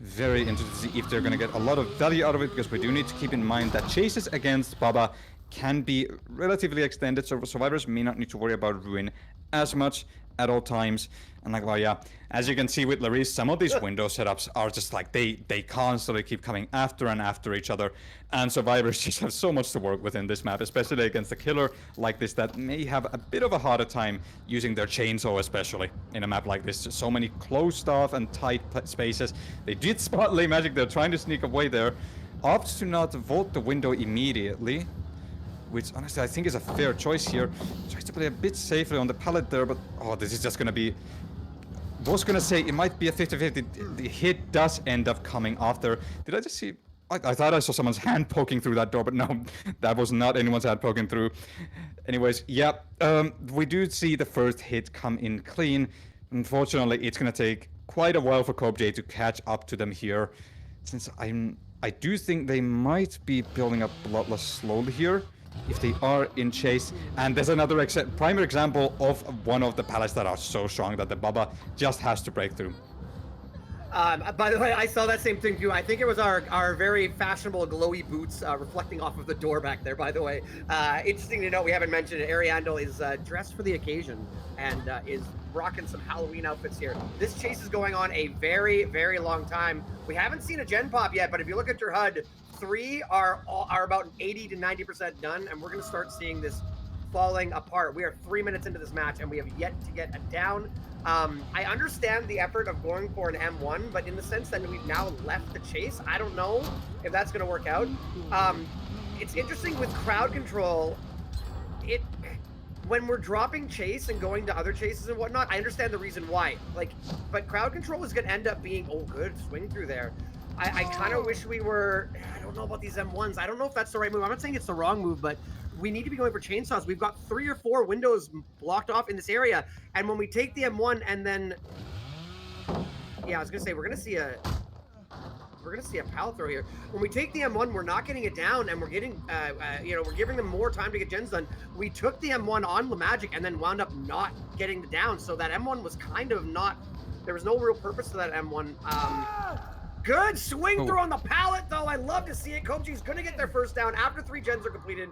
very interesting to see if they're going to get a lot of value out of it, because we do need to keep in mind that chases against Baba can be relatively extended, so survivors may not need to worry about ruin as much at all times. And like, well, yeah, as you can see with Larisse, some of these window setups are just like they constantly keep coming after and after each other, and survivors just have so much to work with in this map, especially against a killer like this that may have a bit of a harder time using their chainsaw, especially in a map like this. Just so many closed off and tight spaces. They did spot lay magic. They're trying to sneak away there, opts to not vault the window immediately, which honestly I think is a fair choice here. Tries to play a bit safely on the pallet there, but oh, this is just gonna be... was gonna say it might be a 50-50. The hit does end up coming after. Did I just see... I thought I saw someone's hand poking through that door, but no, that was not anyone's hand poking through. Anyways, yeah, we do see the first hit come in clean. Unfortunately, it's gonna take quite a while for Kobji to catch up to them here, since I do think they might be building up Bloodlust slowly here, if they are in chase. And there's another prime example of one of the pallets that are so strong that the Baba just has to break through. By the way, I saw that same thing too. I think it was our very fashionable glowy boots reflecting off of the door back there, by the way. Interesting to note, we haven't mentioned it, Ariandel is dressed for the occasion and is rocking some Halloween outfits here. This chase is going on a very long time. We haven't seen a gen pop yet, but if you look at your HUD, 3 are about 80 to 90% done, and we're going to start seeing this falling apart. We are 3 minutes into this match, and we have yet to get a down. I understand the effort of going for an M1, but in the sense that we've now left the chase, I don't know if that's going to work out. It's interesting with crowd control. When we're dropping chase and going to other chases and whatnot, I understand the reason why. But crowd control is going to end up being, oh, good swing through there. I kind of wish we were, I don't know about these M1s. I don't know if that's the right move. I'm not saying it's the wrong move, but we need to be going for chainsaws. We've got 3 or 4 windows blocked off in this area. And when we take the M1 and then, yeah, I was going to say, we're going to see a pallet throw here. When we take the M1, we're not getting it down, and we're getting, we're giving them more time to get gens done. We took the M1 on Lamagic and then wound up not getting the down. So that M1 was kind of not, there was no real purpose to that M1. Good swing through on the pallet, though. I love to see it. Kobji's going to get their first down after 3 gens are completed.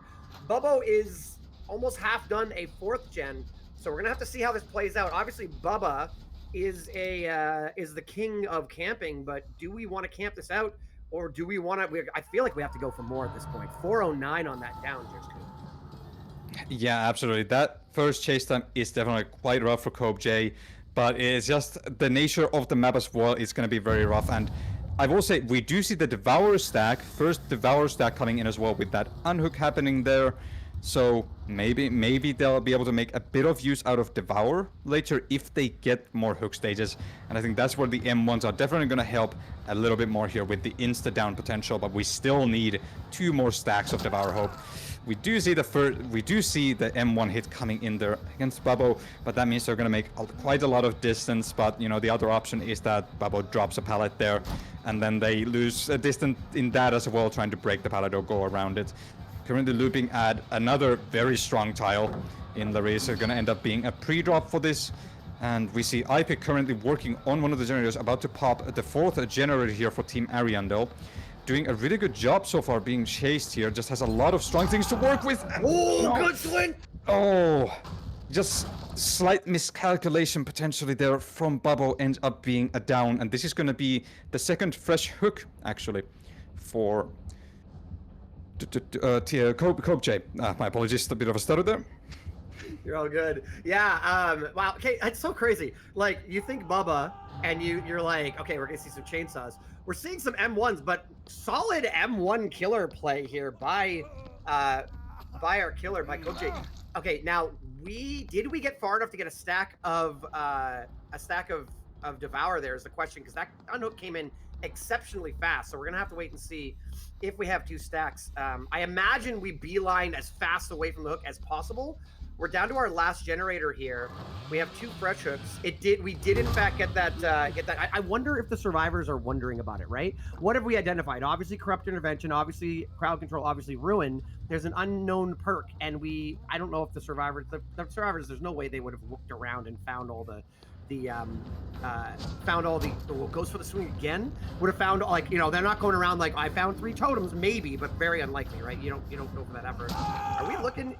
Bubbo is almost half done a 4th gen, so we're going to have to see how this plays out. Obviously, Bubba is the king of camping, but do we want to camp this out, or do we want to? I feel like we have to go for more at this point. 409 on that down, Jersku. Yeah, absolutely. That first chase time is definitely quite rough for CopeJ, but it's just the nature of the map as well. It's going to be very rough, and I will say we do see the Devour stack, first Devour stack coming in as well with that unhook happening there. So maybe they'll be able to make a bit of use out of Devour later if they get more hook stages. And I think that's where the M1s are definitely going to help a little bit more here with the insta down potential, but we still need 2 more stacks of Devour Hope. We do see the M1 hit coming in there against Bubbo, but that means they're going to make quite a lot of distance. But you know, the other option is that Bubbo drops a pallet there, and then they lose a distance in that as well, trying to break the pallet or go around it. Currently looping at another very strong tile in the race. They're going to end up being a pre-drop for this. And we see Ipik currently working on one of the generators, about to pop the 4th generator here for Team Ariandel. Doing a really good job so far, being chased here. Just has a lot of strong things to work with. Oh, good swing! Oh, just slight miscalculation potentially there from Bubbo, ends up being a down. And this is going to be the second fresh hook, actually, for CopeJ. My apologies, a bit of a stutter there. You're all good. Yeah. Wow. Okay. It's so crazy. Like, you think Bubba, and you're like, okay, we're gonna see some chainsaws. We're seeing some M1s, but solid M1 killer play here by our killer, by CopeJ. Okay. Now, did we get far enough to get a stack of Devour? There is the question, because that unhook came in exceptionally fast. So we're gonna have to wait and see if we have 2 stacks. I imagine we beeline as fast away from the hook as possible. We're down to our last generator here. We have 2 fresh hooks. We did in fact get that. I wonder if the survivors are wondering about it, right? What have we identified? Obviously, corrupt intervention. Obviously, crowd control. Obviously, ruin. There's an unknown perk, and I don't know if the survivors. The survivors. There's no way they would have looked around and found all the goes for the swing again. Would have found, like, you know, they're not going around like, I found 3 totems, maybe, but very unlikely, right? You don't go for that effort. Are we looking?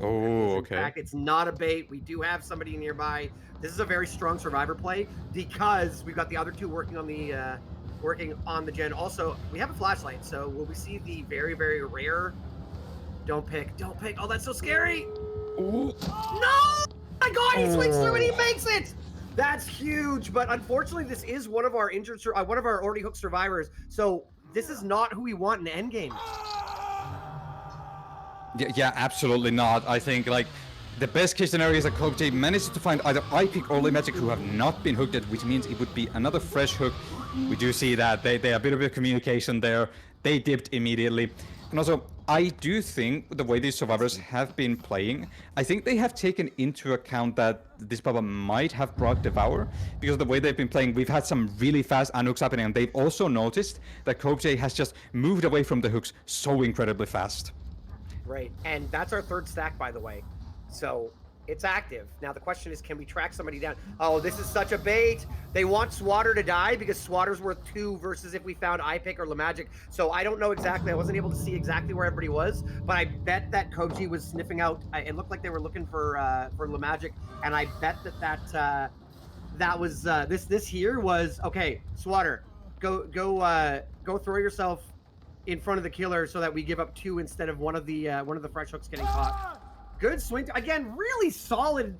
Oh, okay. In fact, it's not a bait. We do have somebody nearby. This is a very strong survivor play because we've got the other 2 working on the gen. Also, we have a flashlight, so will we see the very, very rare? Don't pick. Oh, that's so scary. Ooh. No! My God, he swings through and he makes it. That's huge. But unfortunately, this is one of our one of our already hooked survivors. So this is not who we want in endgame. Yeah, absolutely not. I think, like, the best case scenario is that CopeJ manages to find either Ipik or Magic who have not been hooked yet, which means it would be another fresh hook. We do see that they a bit of a communication there. They dipped immediately. And also, I do think the way these survivors have been playing, I think they have taken into account that this Bubba might have brought Devour, because of the way they've been playing, we've had some really fast unhooks happening, and they've also noticed that CopeJ has just moved away from the hooks so incredibly fast. Right, and that's our 3rd stack, by the way. So it's active. Now the question is, can we track somebody down? Oh, this is such a bait. They want Swatter to die because Swatter's worth 2 versus if we found Ipik or Magic. So I don't know exactly. I wasn't able to see exactly where everybody was, but I bet that CopeJ was sniffing out. It looked like they were looking for Magic, and I bet that was this here was okay. Swatter, go throw yourself in front of the killer so that we give up 2 instead of one of the fresh hooks getting caught. Good swing. Again, really solid,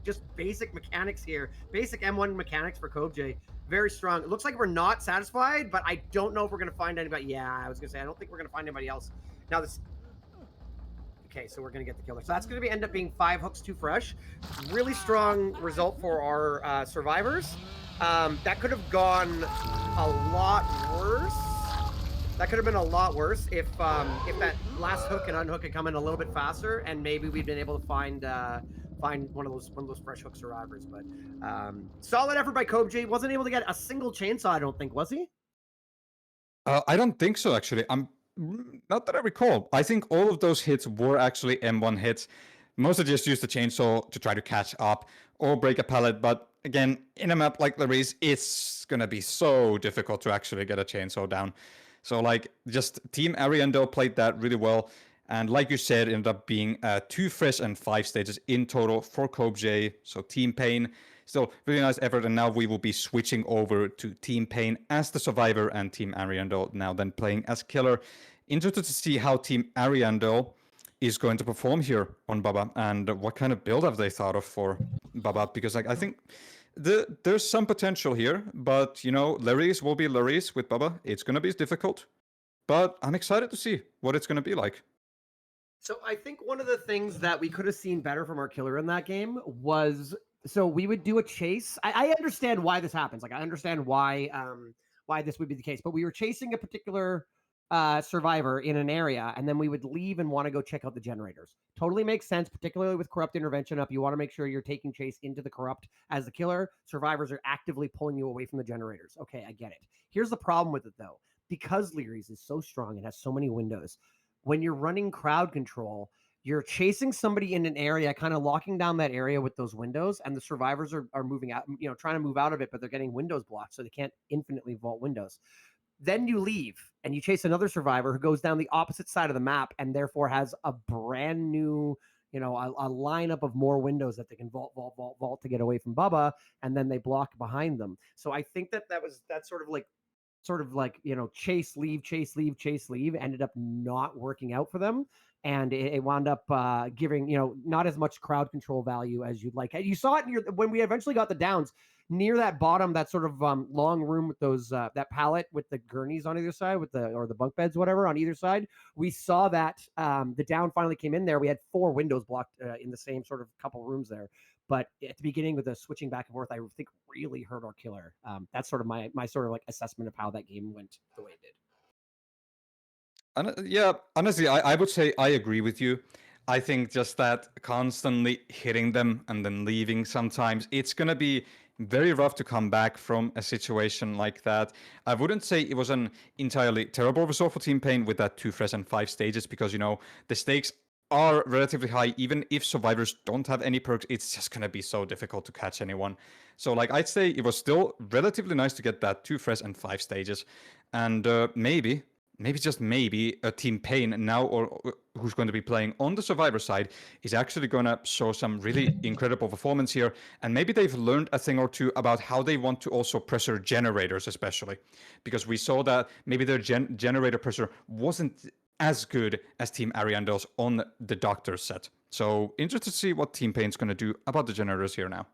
just basic mechanics here. Basic M1 mechanics for CopeJ. Very strong. It looks like we're not satisfied, but I don't know if we're going to find anybody. Yeah, I was going to say, I don't think we're going to find anybody else. Now this... Okay, so we're going to get the killer. So that's going to end up being 5 hooks, 2 fresh. Really strong result for our survivors. That could have gone a lot worse. That could have been a lot worse if that last hook and unhook had come in a little bit faster, and maybe we'd been able to find one of those fresh hook survivors. But solid effort by CopeJ. Wasn't able to get a single chainsaw, I don't think, was he? I don't think so, actually. Not that I recall. I think all of those hits were actually M1 hits. Mostly just used the chainsaw to try to catch up or break a pallet. But again, in a map like the race, it's gonna be so difficult to actually get a chainsaw down. So, like, just Team Ariandel played that really well. And like you said, it ended up being 2 fresh and 5 stages in total for CoBJ. So Team Pain, still really nice effort. And now we will be switching over to Team Pain as the survivor and Team Ariandel now then playing as killer. Interested to see how Team Ariandel is going to perform here on Baba and what kind of build have they thought of for Baba, because like I think there's some potential here, but you know, Larry's will be Larry's with Baba. It's going to be difficult, but I'm excited to see what it's going to be like. So I think one of the things that we could have seen better from our killer in that game was, so we would do a chase. I understand why this happens. Like I understand why this would be the case, but we were chasing a particular survivor in an area, and then we would leave and want to go check out the generators. Totally makes sense, particularly with corrupt intervention up. You want to make sure you're taking chase into the corrupt as the killer. Survivors are actively pulling you away from the generators. Okay, I get it. Here's the problem with it though. Because Leary's is so strong and has so many windows, when you're running crowd control, you're chasing somebody in an area, kind of locking down that area with those windows, and the survivors are moving out, you know, trying to move out of it, but they're getting windows blocked, so they can't infinitely vault windows. Then you leave and you chase another survivor who goes down the opposite side of the map and therefore has a brand new, you know, a lineup of more windows that they can vault to get away from Bubba, and then they block behind them. So I think that's sort of like, you know, chase, leave, ended up not working out for them. And it wound up giving, you know, not as much crowd control value as you'd like. You saw it when we eventually got the downs near that bottom, that sort of long room with those that pallet with the gurneys on either side, with the bunk beds, whatever, on either side. We saw that the down finally came in there. We had 4 windows blocked in the same sort of couple rooms there. But at the beginning with the switching back and forth, I think really hurt our killer. That's sort of my sort of like assessment of how that game went the way it did. Yeah, honestly, I would say I agree with you. I think just that constantly hitting them and then leaving sometimes, it's going to be very rough to come back from a situation like that. I wouldn't say it was an entirely terrible result for Team Pain with that 2 fresh and 5 stages, because, you know, the stakes are relatively high. Even if survivors don't have any perks, it's just going to be so difficult to catch anyone. So, like, I'd say it was still relatively nice to get that 2 fresh and 5 stages. And maybe just maybe a Team Pain now, or who's going to be playing on the survivor side, is actually going to show some really incredible performance here. And maybe they've learned a thing or two about how they want to also pressure generators, especially because we saw that maybe their generator pressure wasn't as good as Team Ariandel's on the Doctor set. So interested to see what Team Pain's going to do about the generators here now.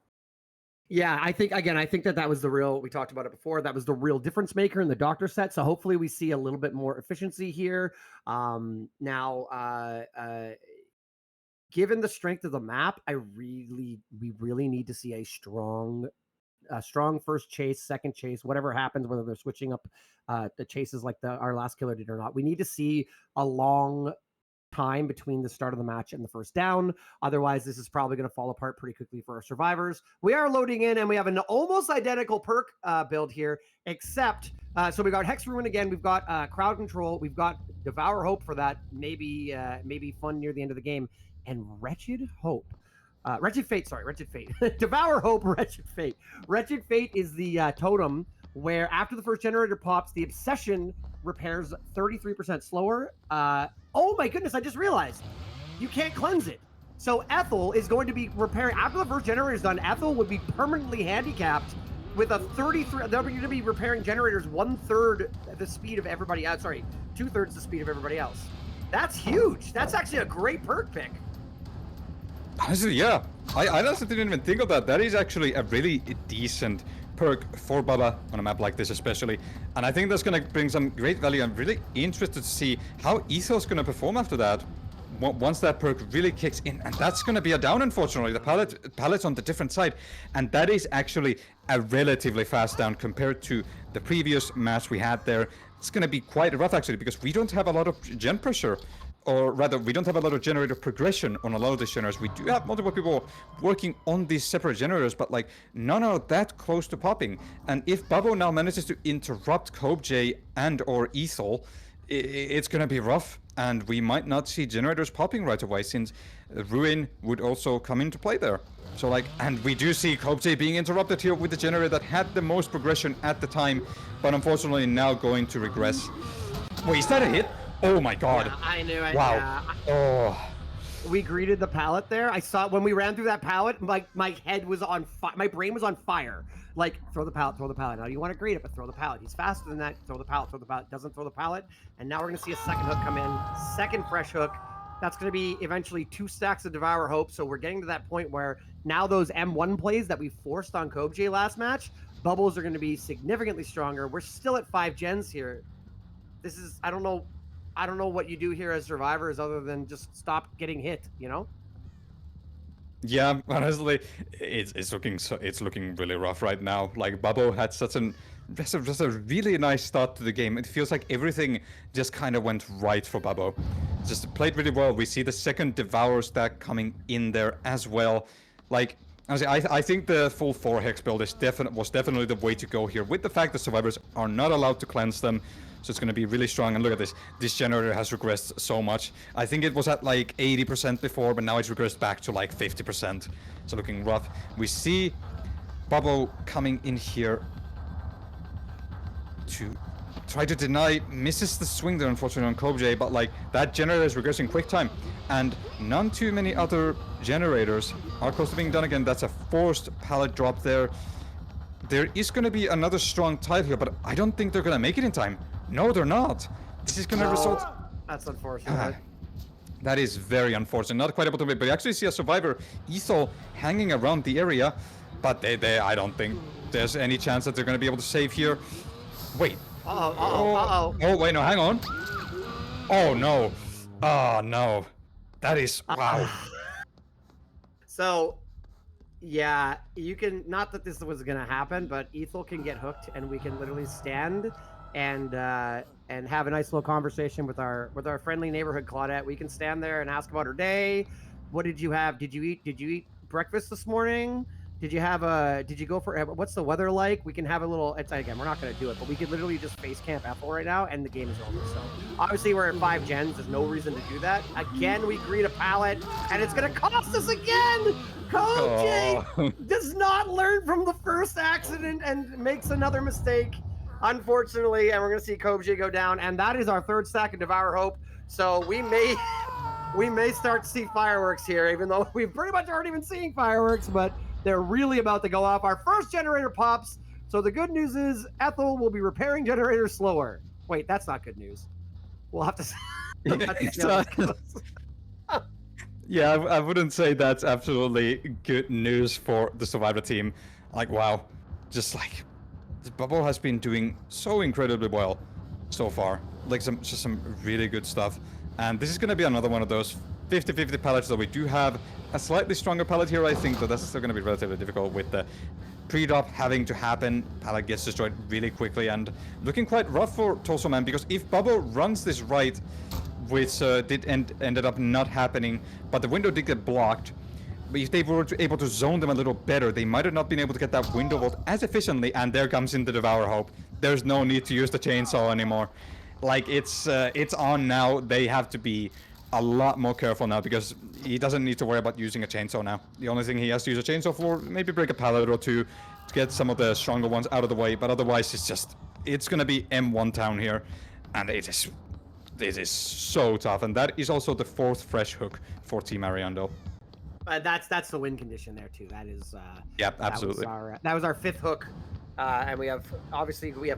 Yeah, I think that was the real, we talked about it before, that was the real difference maker in the Doctor set. So hopefully we see a little bit more efficiency here. Now, given the strength of the map, we really need to see a strong first chase, second chase, whatever happens, whether they're switching up the chases like our last killer did or not. We need to see a long time between the start of the match and the first down. Otherwise, this is probably going to fall apart pretty quickly for our survivors. We are loading in, and we have an almost identical perk build here, except so we got Hex Ruin again. We've got Crowd Control. We've got Devour Hope for that maybe fun near the end of the game, and Wretched Fate. Devour Hope, Wretched Fate. Wretched Fate is the totem where after the first generator pops, the Obsession repairs 33% slower. Oh my goodness, I just realized you can't cleanse it. So Ethel is going to be repairing, after the first generator is done, Ethel would be permanently handicapped with a 33, they're going to be repairing generators 1/3 the speed of everybody else. Sorry, 2/3 the speed of everybody else. That's huge. That's actually a great perk pick. Honestly, yeah. I honestly didn't even think of that. That is actually a really decent perk for Baba on a map like this especially. And I think that's going to bring some great value. I'm really interested to see how Ethel's going to perform after that. Once that perk really kicks in, and that's going to be a down, unfortunately. The pallet's on the different side, and that is actually a relatively fast down compared to the previous match we had there. It's going to be quite rough actually, because we don't have a lot of gen pressure, or rather we don't have a lot of generator progression on a lot of these generators. We do have multiple people working on these separate generators, but like none are that close to popping. And if Bubbo now manages to interrupt CoBJ and or Ethel, it's going to be rough, and we might not see generators popping right away, since Ruin would also come into play there. So like, and we do see CoBJ being interrupted here with the generator that had the most progression at the time, but unfortunately now going to regress. Wait, is that a hit? Oh my god. Yeah, I knew it. Wow. Yeah. Oh. We greeted the pallet there. I saw when we ran through that pallet, my head was on fire. My brain was on fire. Like, throw the pallet, throw the pallet. Now you want to greet it, but throw the pallet. He's faster than that. Throw the pallet, throw the pallet. Doesn't throw the pallet. And now we're going to see a second hook come in. Second fresh hook. That's going to be eventually 2 stacks of Devour Hope. So we're getting to that point where now those M1 plays that we forced on Kobje last match, bubbles are going to be significantly stronger. We're still at 5 gens here. This is, I don't know what you do here as survivors other than just stop getting hit, you know? Yeah, honestly, it's looking really rough right now. Like Bubbo had just a really nice start to the game. It feels like everything just kind of went right for Bubbo. Just played really well. We see the second Devour stack coming in there as well. Like, honestly, I think the full 4 hex build was definitely the way to go here. With the fact that survivors are not allowed to cleanse them, so it's going to be really strong. And look at this. This generator has regressed so much. I think it was at like 80% before, but now it's regressed back to like 50%. So looking rough. We see Bubbo coming in here to try to deny. Misses the swing there, unfortunately, on Kobje. But like, that generator is regressing quick time. And none too many other generators are close to being done again. That's a forced pallet drop there. There is going to be another strong tile here, but I don't think they're going to make it in time. No, they're not. This is going to result... That's unfortunate. That is very unfortunate. Not quite able to win, but you actually see a survivor, Ethel, hanging around the area. But I don't think there's any chance that they're going to be able to save here. Wait. Uh-oh. Oh, wait, no, hang on. Oh, no. Oh, no. That is... Wow. So... yeah, you can, not that this was gonna happen, but Ethel can get hooked, and we can literally stand and have a nice little conversation with our friendly neighborhood Claudette. We can stand there and ask about her day. What did you have? Did you eat breakfast this morning? Did you go for, what's the weather like? We can have a little, again, we're not gonna do it, but we could literally just face camp Ethel right now, and the game is over. So obviously we're at 5 gens. There's no reason to do that. Again, we greet a pallet, and it's gonna cost us again. Kobje does not learn from the first accident and makes another mistake, unfortunately, and we're going to see Kobje go down, and that is our 3rd stack of Devour Hope. So we may start to see fireworks here, even though we've pretty much already been seeing fireworks, but they're really about to go off. Our first generator pops, so the good news is Ethel will be repairing generators slower. Wait, that's not good news. We'll have to... Yeah, I wouldn't say that's absolutely good news for the Survivor team. Like, wow. Just like, Bubble has been doing so incredibly well so far. Like, just some really good stuff. And this is going to be another one of those 50-50 pallets, though we do have a slightly stronger pallet here, I think, but that's still going to be relatively difficult with the pre-drop having to happen. Pallet gets destroyed really quickly and looking quite rough for Torso Man, because if Bubble runs this right, which ended up not happening, but the window did get blocked. But if they were able to zone them a little better, they might have not been able to get that window vault as efficiently, and there comes in the Devour Hope. There's no need to use the chainsaw anymore. Like, it's on now. They have to be a lot more careful now, because he doesn't need to worry about using a chainsaw now. The only thing he has to use a chainsaw for, maybe break a pallet or two to get some of the stronger ones out of the way, but otherwise it's gonna be M1 town here, and it is so tough, and that is also the 4th fresh hook for Team Ariandel. That's the win condition there too. That is yeah, absolutely. That was our 5th hook, and we have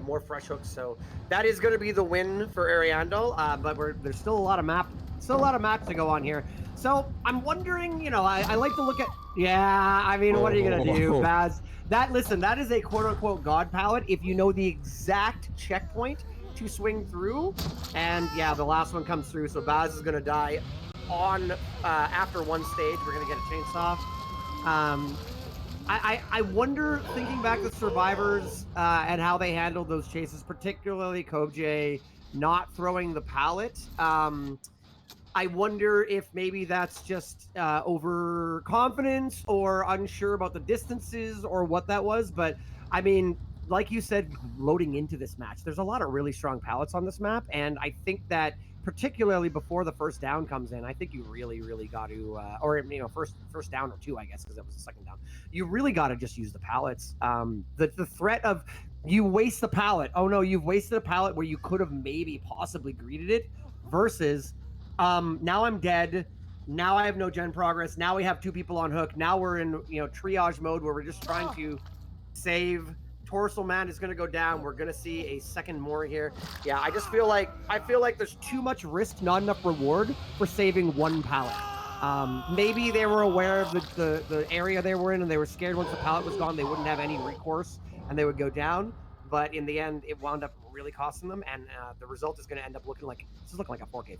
more fresh hooks. So that is going to be the win for Ariandel. But there's still a lot of maps to go on here. So I'm wondering, you know, I like to look at. Yeah, I mean, what are you gonna do, Baz? That is a quote unquote god palette if you know the exact checkpoint to swing through, and yeah, the last one comes through, so Baz is gonna die on after one stage. We're gonna get a chainsaw. I wonder, thinking back to survivors and how they handled those chases, particularly Kobje not throwing the pallet. I wonder if maybe that's just overconfidence or unsure about the distances or what that was, but I mean, like you said, loading into this match, there's a lot of really strong pallets on this map, and I think that particularly before the first down comes in, I think you really got to, or you know, first down or 2, I guess, because that was the second down. You really got to just use the pallets. The threat of you waste the pallet. Oh no, you've wasted a pallet where you could have maybe possibly greeted it. versus now I'm dead. Now I have no gen progress. Now we have 2 people on hook. Now we're in triage mode where we're just trying to save. Torso Man is going to go down. We're going to see a second more here. Yeah, I just feel like there's too much risk, not enough reward for saving 1 pallet. Maybe they were aware of the area they were in, and they were scared once the pallet was gone, they wouldn't have any recourse, and they would go down. But in the end, it wound up really costing them, and the result is going to end up looking like a 4K4.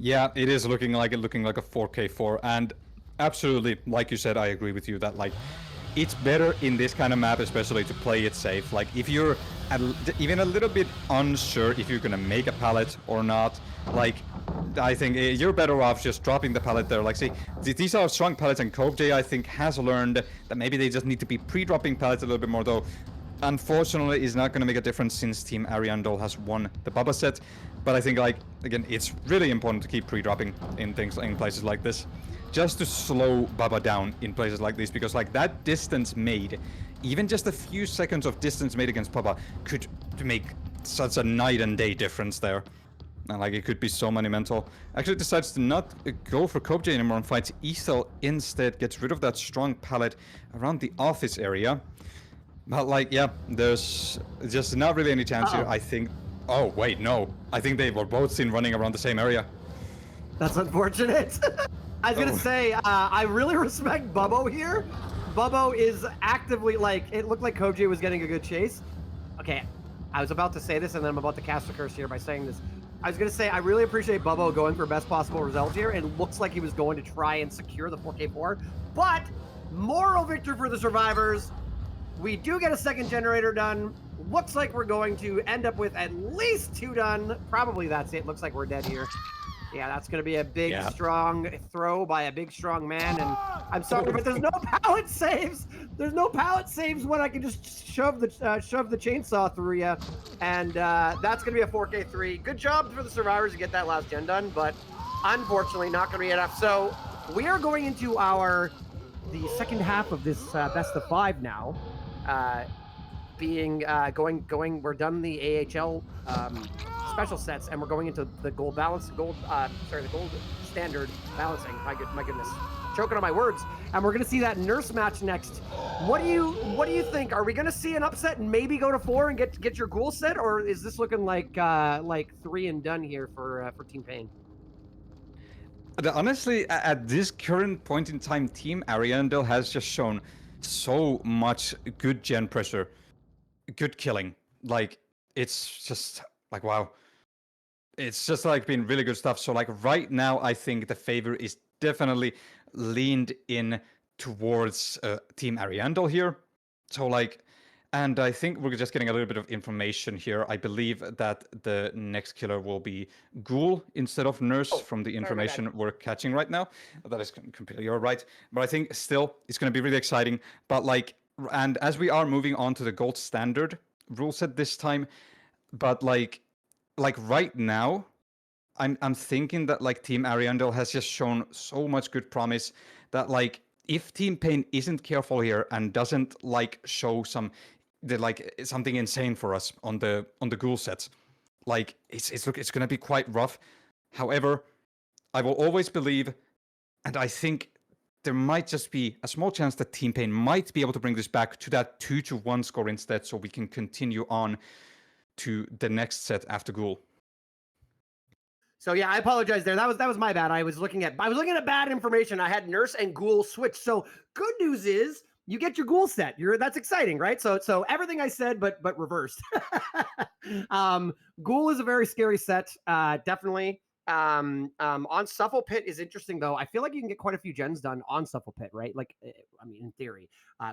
Yeah, it is looking like a 4K4, and absolutely, like you said, I agree with you that like it's better in this kind of map, especially to play it safe. Like if you're even a little bit unsure if you're gonna make a pallet or not, like I think you're better off just dropping the pallet there. Like see, these are strong pallets, and CoveJ I think has learned that maybe they just need to be pre-dropping pallets a little bit more, though. Unfortunately, is not going to make a difference since Team Ariandel has won the Bubba set. But I think, like, again, it's really important to keep pre-dropping in places like this, just to slow Bubba down in places like this, because like that distance made, even just a few seconds of distance made against Bubba could make such a night and day difference there. And like it could be so monumental. Actually decides to not go for CoveJ anymore and fights Ethel instead, gets rid of that strong pallet around the office area. But like, yeah, there's just not really any chance here, I think. Oh, wait, no. I think they were both seen running around the same area. That's unfortunate. I was going to say, I really respect Bubbo here. Bubbo is actively, like, it looked like CoveJ was getting a good chase. Okay, I was about to say this, and then I'm about to cast a curse here by saying this. I was going to say, I really appreciate Bubbo going for best possible result here. It looks like he was going to try and secure the 4K4. But, moral victory for the survivors. We do get a second generator done. Looks like we're going to end up with at least 2 done. Probably that's it. Looks like we're dead here. Yeah, that's going to be a big, strong throw by a big, strong man. And I'm sorry, but there's no pallet saves. There's no pallet saves when I can just shove the chainsaw through you. And that's going to be a 4K3. Good job for the survivors to get that last gen done, but unfortunately not going to be enough. So we are going into the second half of this best of 5 now. We're done the AHL special sets, and we're going into the gold standard balancing. My goodness, choking on my words. And we're gonna see that nurse match next. What do you think? Are we gonna see an upset and maybe go to 4 and get your Ghoul set, or is this looking like 3 and done here for Team Pain? Honestly, at this current point in time, Team Ariandel has just shown so much good gen pressure, good killing. Like, it's just like, wow. It's just like been really good stuff. So like right now, I think the favor is definitely leaned in towards Team Ariandel here. So like, and I think we're just getting a little bit of information here. I believe that the next killer will be Ghoul instead of Nurse from the information we're catching right now. That is completely, you're right. But I think still it's going to be really exciting. But like, and as we are moving on to the gold standard rule set this time, but like right now, I'm thinking that like Team Ariandel has just shown so much good promise that like if Team Pain isn't careful here and doesn't like show something insane for us on the Ghoul sets, like it's gonna be quite rough. However, I will always believe, and I think there might just be a small chance that Team Pain might be able to bring this back to that 2-1 score instead, so we can continue on to the next set after Ghoul. So yeah, I apologize there. That was my bad. I was looking at bad information. I had Nurse and Ghoul switch. So good news is you get your Ghoul set. That's exciting, right? So everything I said, but reversed. Ghoul is a very scary set, definitely. On Shuffle Pit is interesting though. I feel like you can get quite a few gens done on Shuffle Pit, right? Like, I mean, in theory,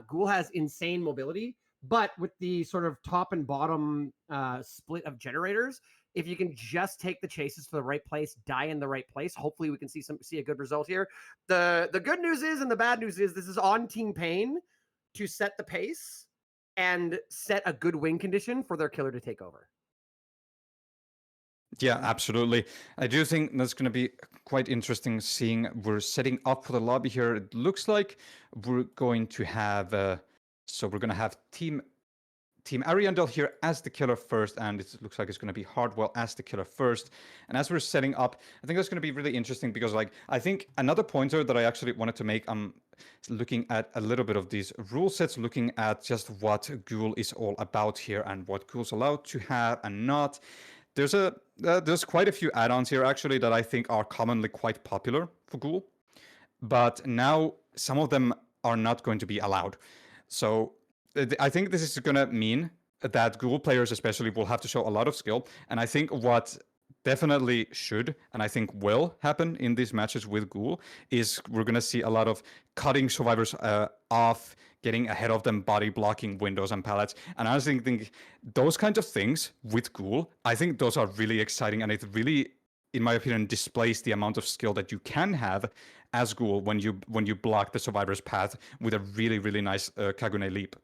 Ghoul has insane mobility, but with the sort of top and bottom split of generators, if you can just take the chases for the right place, die in the right place, hopefully we can see a good result here. The good news is, and the bad news is, this is on Team Pain to set the pace and set a good win condition for their killer to take over. Yeah, absolutely. I do think that's going to be quite interesting seeing we're setting up for the lobby here. It looks like we're going to have, so we're going to have Team Team Ariandel here as the killer first, and it looks like it's going to be Hardwell as the killer first. And as we're setting up, I think that's going to be really interesting because, like, I think another pointer that I actually wanted to make, looking at a little bit of these rule sets, looking at just what Ghoul is all about here and what Ghoul's allowed to have and not. There's quite a few add-ons here actually that I think are commonly quite popular for Ghoul, but now some of them are not going to be allowed. So I think this is going to mean that Ghoul players especially will have to show a lot of skill. And I think what definitely should, and I think will happen in these matches with Ghoul, is we're going to see a lot of cutting survivors off, getting ahead of them, body blocking windows and pallets. And I honestly think those kinds of things with Ghoul, I think those are really exciting. And it really, in my opinion, displays the amount of skill that you can have as Ghoul when you block the survivor's path with a really, really nice Kagune leap.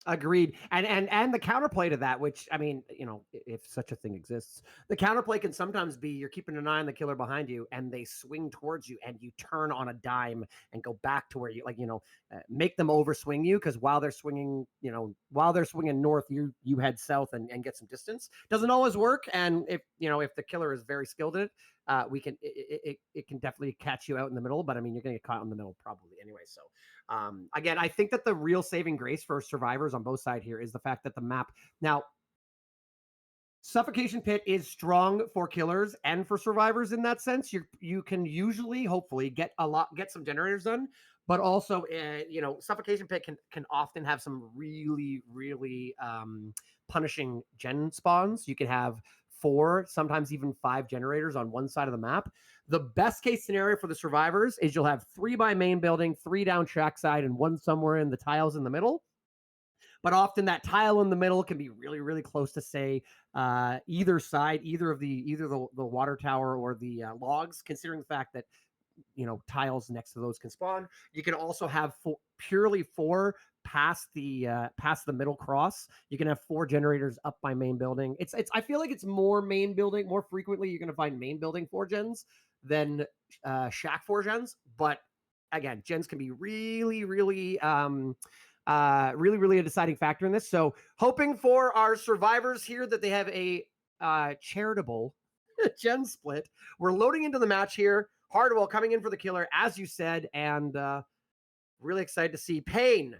Agreed. And the counterplay to that, which, I mean, you know, if such a thing exists, the counterplay can sometimes be you're keeping an eye on the killer behind you and they swing towards you and you turn on a dime and go back to where you, like, you know, make them overswing you, because while they're swinging, you know, while they're swinging north, you head south and get some distance. Doesn't always work. And if, you know, if the killer is very skilled at it, it can definitely catch you out in the middle, but I mean, you're going to get caught in the middle probably anyway. So again, I think that the real saving grace for survivors on both sides here is the fact that the map now, Suffocation Pit is strong for killers and for survivors in that sense. You can usually, hopefully, get some generators done, but also, you know, Suffocation Pit can often have some really, really punishing gen spawns. You can have 4, sometimes even 5 generators on one side of the map. The best case scenario for the survivors is you'll have 3 by main building, 3 down track side, and 1 somewhere in the tiles in the middle. But often that tile in the middle can be really, really close to, say, either side, either the water tower or the logs, considering the fact that, you know, tiles next to those can spawn. You can also have purely 4 past the middle cross. You can have 4 generators up by main building. It's I feel like it's more main building, more frequently you're going to find main building 4 gens than shack 4 gens. But again, gens can be really, really really a deciding factor in this. So hoping for our survivors here that they have a charitable gen split. We're loading into the match here. Hardwell coming in for the killer, as you said, and really excited to see Pain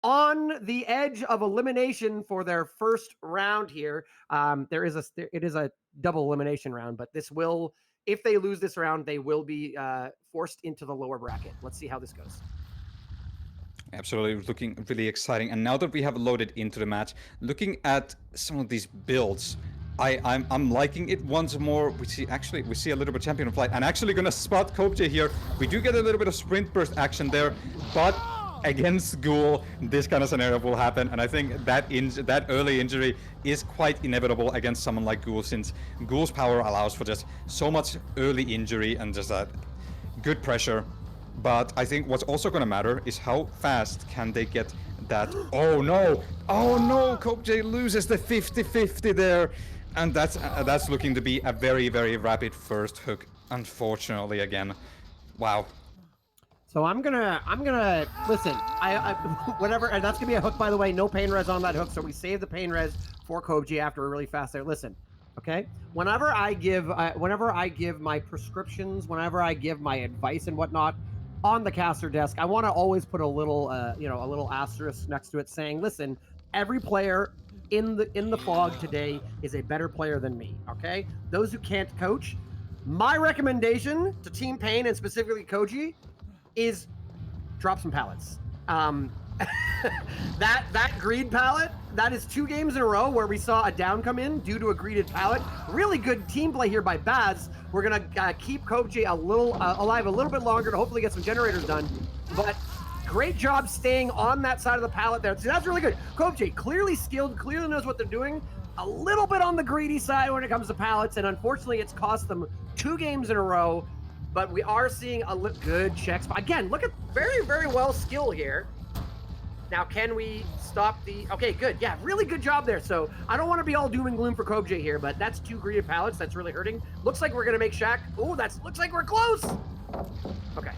on the edge of elimination for their first round here. It is a double elimination round, but this will, if they lose this round, they will be forced into the lower bracket. Let's see how this goes. Absolutely, looking really exciting. And now that we have loaded into the match, looking at some of these builds, I'm liking it once more. We see a little bit of champion flight, and actually gonna spot Kopje here. We do get a little bit of sprint burst action there, but against Ghoul, this kind of scenario will happen, and I think that early injury is quite inevitable against someone like Ghoul, since Ghoul's power allows for just so much early injury and just that good pressure. But I think what's also going to matter is how fast can they get that. Oh no, Kopje loses the 50-50 there, and that's looking to be a very, very rapid first hook, unfortunately, again. Wow. So I'm gonna listen. I whatever, and that's gonna be a hook, by the way. No pain res on that hook, so we save the pain res for Kopje after a really fast there. Listen, okay. Whenever I give my prescriptions, whenever I give my advice and whatnot on the caster desk, I want to always put a little a little asterisk next to it saying, listen, every player in the fog today is a better player than me. Okay, those who can't coach, my recommendation to Team Pain and specifically Koji is drop some pallets. That greed pallet, that is 2 games in a row where we saw a down come in due to a greeded pallet. Really good team play here by Baz. We're gonna keep Kopje alive a little bit longer to hopefully get some generators done. But great job staying on that side of the pallet there. So that's really good. Kopje clearly skilled, clearly knows what they're doing. A little bit on the greedy side when it comes to pallets, and unfortunately it's cost them 2 games in a row. But we are seeing a good checks. Again, look at very, very well skill here. Now, can we stop the... Okay, good. Yeah, really good job there. So I don't want to be all doom and gloom for Kopje here, but that's 2 greeded pallets. That's really hurting. Looks like we're going to make Shack... Oh, looks like we're close. Okay.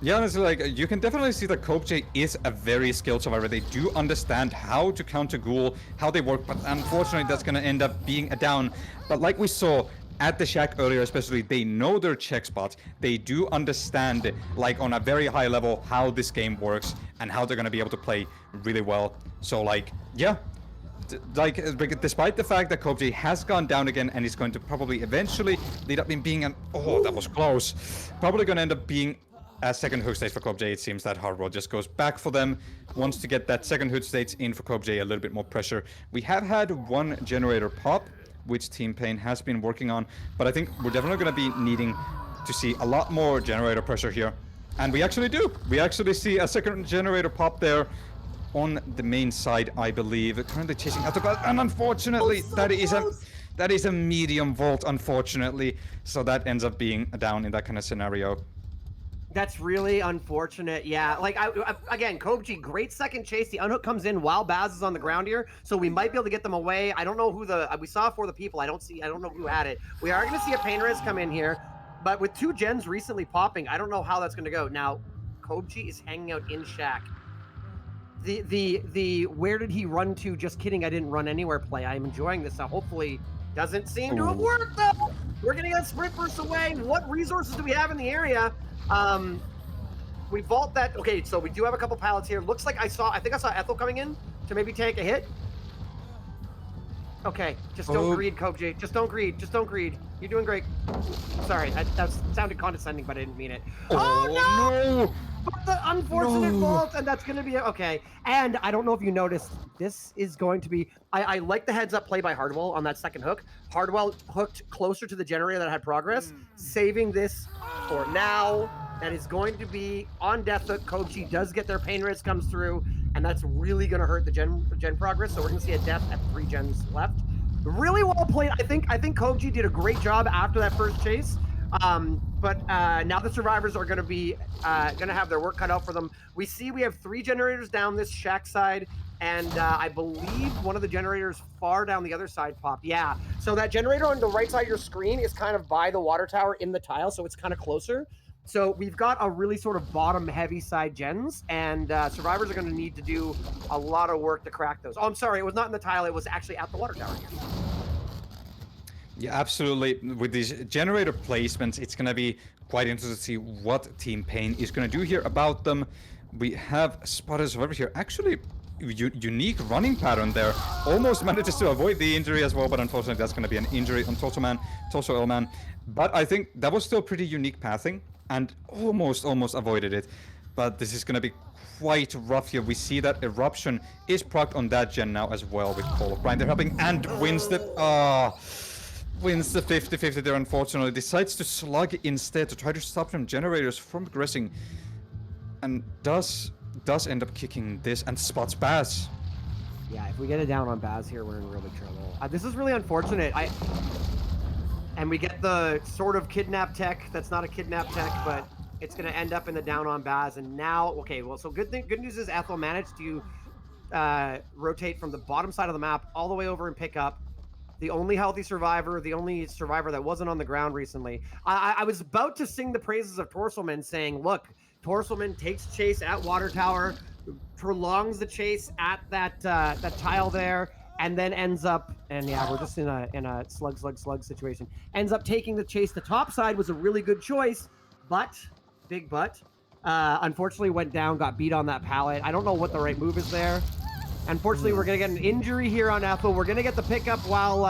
Yeah, honestly, like, you can definitely see that CopeJ is a very skilled survivor. They do understand how to counter Ghoul, how they work, but unfortunately that's gonna end up being a down. But like we saw at the shack earlier especially, they know their check spots. They do understand, like, on a very high level how this game works and how they're gonna be able to play really well. So, like, yeah. Despite the fact that CopeJ has gone down again and is going to probably eventually lead up in being an... Oh, that was close. Probably gonna end up being a second hook stage for CopeJ. It seems that Hardwell just goes back for them. Wants to get that second hook stage in for CopeJ, a little bit more pressure. We have had one generator pop, which Team Pain has been working on, but I think we're definitely going to be needing to see a lot more generator pressure here. And we actually do. We actually see a second generator pop there on the main side, I believe. Currently chasing out the ball, and unfortunately, that is a medium vault, unfortunately. So that ends up being a down in that kind of scenario. That's really unfortunate. Yeah, like again, CopeJ, great second chase. The unhook comes in while Baz is on the ground here, so we might be able to get them away. I don't know who we saw for the people. I don't know who had it. We are going to see a pain res come in here, but with 2 gens recently popping, I don't know how that's going to go. Now, CopeJ is hanging out in shack. The where did he run to? Just kidding, I didn't run anywhere play. I'm enjoying this. So hopefully, doesn't seem to have worked though. We're getting a sprint burst away. What resources do we have in the area? We vault that. Okay, so we do have a couple pallets here. Looks like I think I saw Ethel coming in to maybe take a hit. Okay, just don't greed, CopeJ. Just don't greed. Just don't greed. You're doing great. Sorry, that sounded condescending, but I didn't mean it. Oh no! But the unfortunate vault, and that's going to be okay. And I don't know if you noticed, this is going to be. I like the heads up play by Hardwell on that second hook. Hardwell hooked closer to the generator that had progress, saving this for now. That is going to be on death hook. CopeJ does get their pain res comes through, and that's really going to hurt the gen progress. So we're going to see a death at 3 gens left. Really well played. I think CopeJ did a great job after that first chase. But now the survivors are going to be going to have their work cut out for them. We have 3 generators down this shack side, and I believe one of the generators far down the other side popped. Yeah, so that generator on the right side of your screen is kind of by the water tower in the tile, so it's kind of closer. So we've got a really sort of bottom heavy side gens, and survivors are going to need to do a lot of work to crack those. Oh, I'm sorry, it was not in the tile, it was actually at the water tower here. Yeah, absolutely. With these generator placements, it's going to be quite interesting to see what Team Pain is going to do here about them. We have spotted survivors here. Actually, unique running pattern there. Almost manages to avoid the injury as well, but unfortunately that's going to be an injury on Torso Elman. But I think that was still pretty unique pathing, and almost avoided it. But this is going to be quite rough here. We see that Eruption is procced on that gen now as well with Call of Brian. They're helping and wins the 50-50 there, unfortunately. Decides to slug instead to try to stop them generators from progressing, and does end up kicking this and spots Baz. Yeah, if we get it down on Baz here, we're in really trouble. This is really unfortunate. And we get the sort of kidnap tech that's not a kidnap tech, but it's going to end up in the down on Baz. And now, okay, well, so good news is Ethel managed to rotate from the bottom side of the map all the way over and pick up the only healthy survivor, the only survivor that wasn't on the ground recently. I was about to sing the praises of Torselman, saying, look, Torselman takes chase at Water Tower, prolongs the chase at that tile there, and then ends up, and yeah, we're just in a slug situation. Ends up taking the chase. The top side was a really good choice, but, big but, unfortunately went down, got beat on that pallet. I don't know what the right move is there. Unfortunately, we're going to get an injury here on Ethel. We're going to get the pickup while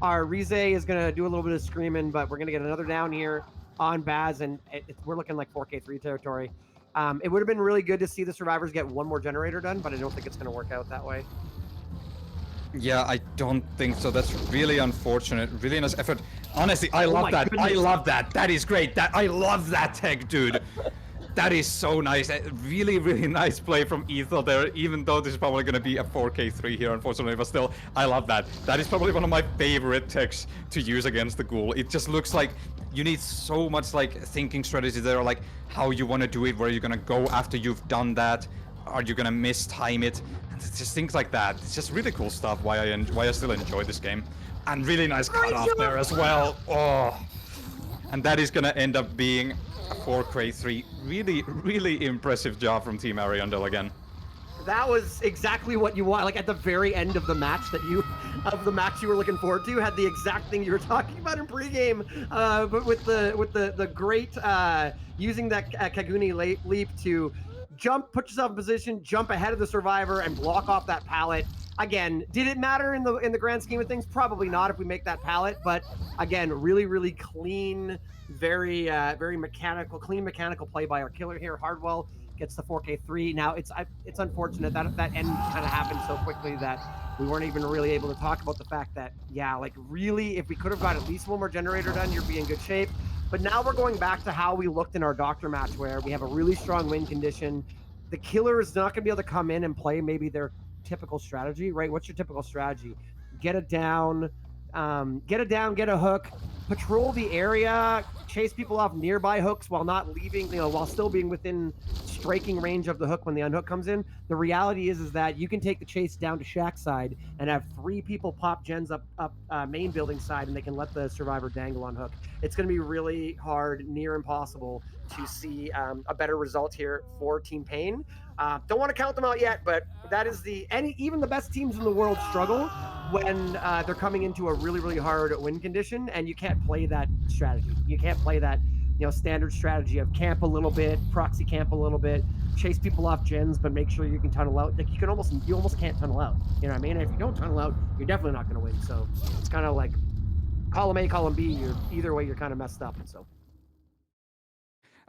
our Rize is going to do a little bit of screaming, but we're going to get another down here on Baz, and we're looking like 4K3 territory. It would have been really good to see the survivors get one more generator done, but I don't think it's going to work out that way. Yeah, I don't think so. That's really unfortunate. Really nice effort. Honestly, I love that. Goodness. I love that. That is great. I love that tech, dude. That is so nice. Really, really nice play from Ethel there, even though this is probably going to be a 4K3 here, unfortunately, but still, I love that. That is probably one of my favorite techs to use against the Ghoul. It just looks like you need so much, like, thinking strategy there, like, how you want to do it, where you're going to go after you've done that. Are you going to mistime it? And it's just things like that. It's just really cool stuff, why I still enjoy this game. And really nice cut off there as well. Oh. And that is going to end up being a 4K3. Really, really impressive job from Team Ariandel again. That was exactly what you want. Like at the very end of the match you were looking forward to, had the exact thing you were talking about in pregame. But with the great using that Kaguni leap to jump, put yourself in position, jump ahead of the survivor, and block off that pallet. Again, did it matter in the grand scheme of things? Probably not if we make that pallet. But again, really clean, very mechanical, clean mechanical play by our killer here, Hardwell. Gets the 4K3. Now it's unfortunate that end kind of happened so quickly that we weren't even really able to talk about the fact that, yeah, like really, if we could have got at least one more generator done, you'd be in good shape. But now we're going back to how we looked in our doctor match, where we have a really strong win condition. The killer is not going to be able to come in and play maybe their typical strategy, right? What's your typical strategy? Get it down, get a hook, patrol the area, chase people off nearby hooks while not leaving, while still being within striking range of the hook when the unhook comes in. The reality is that you can take the chase down to Shack side and have 3 people pop gens up main building side, and they can let the survivor dangle on hook. It's going to be really hard, near impossible, to see a better result here for Team Pain. Don't want to count them out yet, but that is even the best teams in the world struggle when they're coming into a really hard win condition, and you can't play that strategy. You can't play that standard strategy of camp a little bit, proxy camp a little bit, chase people off gens, but make sure you can tunnel out. Like you almost can't tunnel out. You know what I mean? And if you don't tunnel out, you're definitely not going to win. So it's kind of like column A, column B. Either way, you're kind of messed up. So.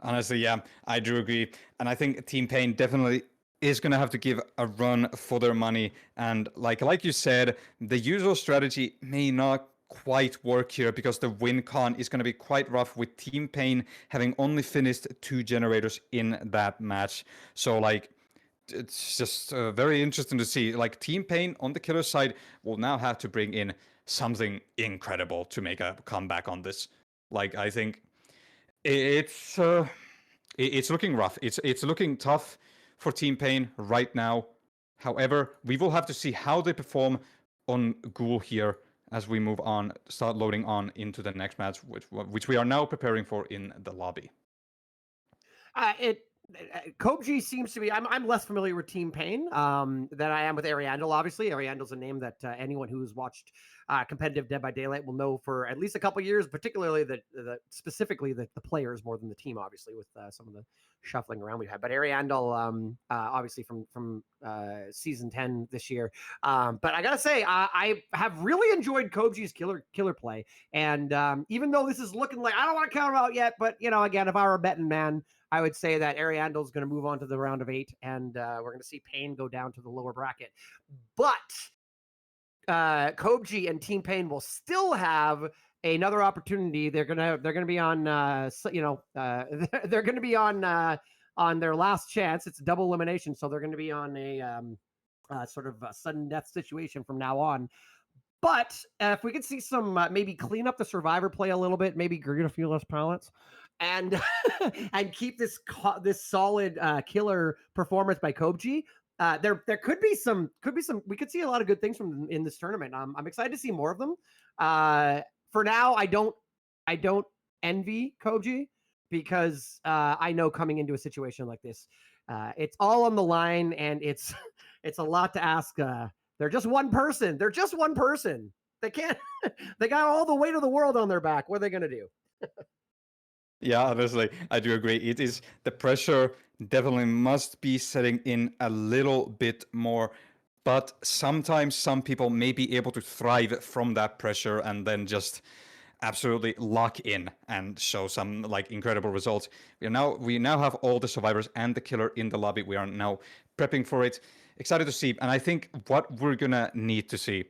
Honestly, yeah, I do agree. And I think Team Pain definitely is going to have to give a run for their money. And like you said, the usual strategy may not quite work here because the win con is going to be quite rough with Team Pain having only finished 2 generators in that match. So it's just very interesting to see. Like Team Pain on the killer side will now have to bring in something incredible to make a comeback on this. Like I think it's looking rough. It's looking tough for Team Pain right now. However, we will have to see how they perform on Ghoul here as we move on, start loading on into the next match, which we are now preparing for in the lobby. Kobji seems to be. I'm less familiar with Team Pain than I am with Ariandel. Obviously, Ariandel's a name that anyone who's watched competitive Dead by Daylight will know for at least a couple years. Particularly specifically the players more than the team, obviously, with some of the shuffling around we've had. But Ariandel, obviously from season 10 this year. But I gotta say, I have really enjoyed Kobji's killer play. And even though this is looking like I don't want to count him out yet, but again, if I were a betting man, I would say that Ariandel is going to move on to the round of 8, and we're going to see Pain go down to the lower bracket. But Kobji and Team Pain will still have another opportunity. They're gonna be on they're going to be on their last chance. It's double elimination, so they're going to be on a sort of a sudden death situation from now on. But if we could see some maybe clean up the survivor play a little bit, maybe green a few less pallets, and and keep this solid killer performance by Kobji. There could be some we could see a lot of good things from in this tournament. I'm excited to see more of them. For now, I don't envy Kobji because I know coming into a situation like this, it's all on the line, and it's a lot to ask. They're just one person. They can't. They got all the weight of the world on their back. What are they going to do? Yeah, honestly, I do agree. It is the pressure definitely must be setting in a little bit more. But sometimes some people may be able to thrive from that pressure and then just absolutely lock in and show some incredible results. We now have all the survivors and the killer in the lobby. We are now prepping for it. Excited to see. And I think what we're gonna need to see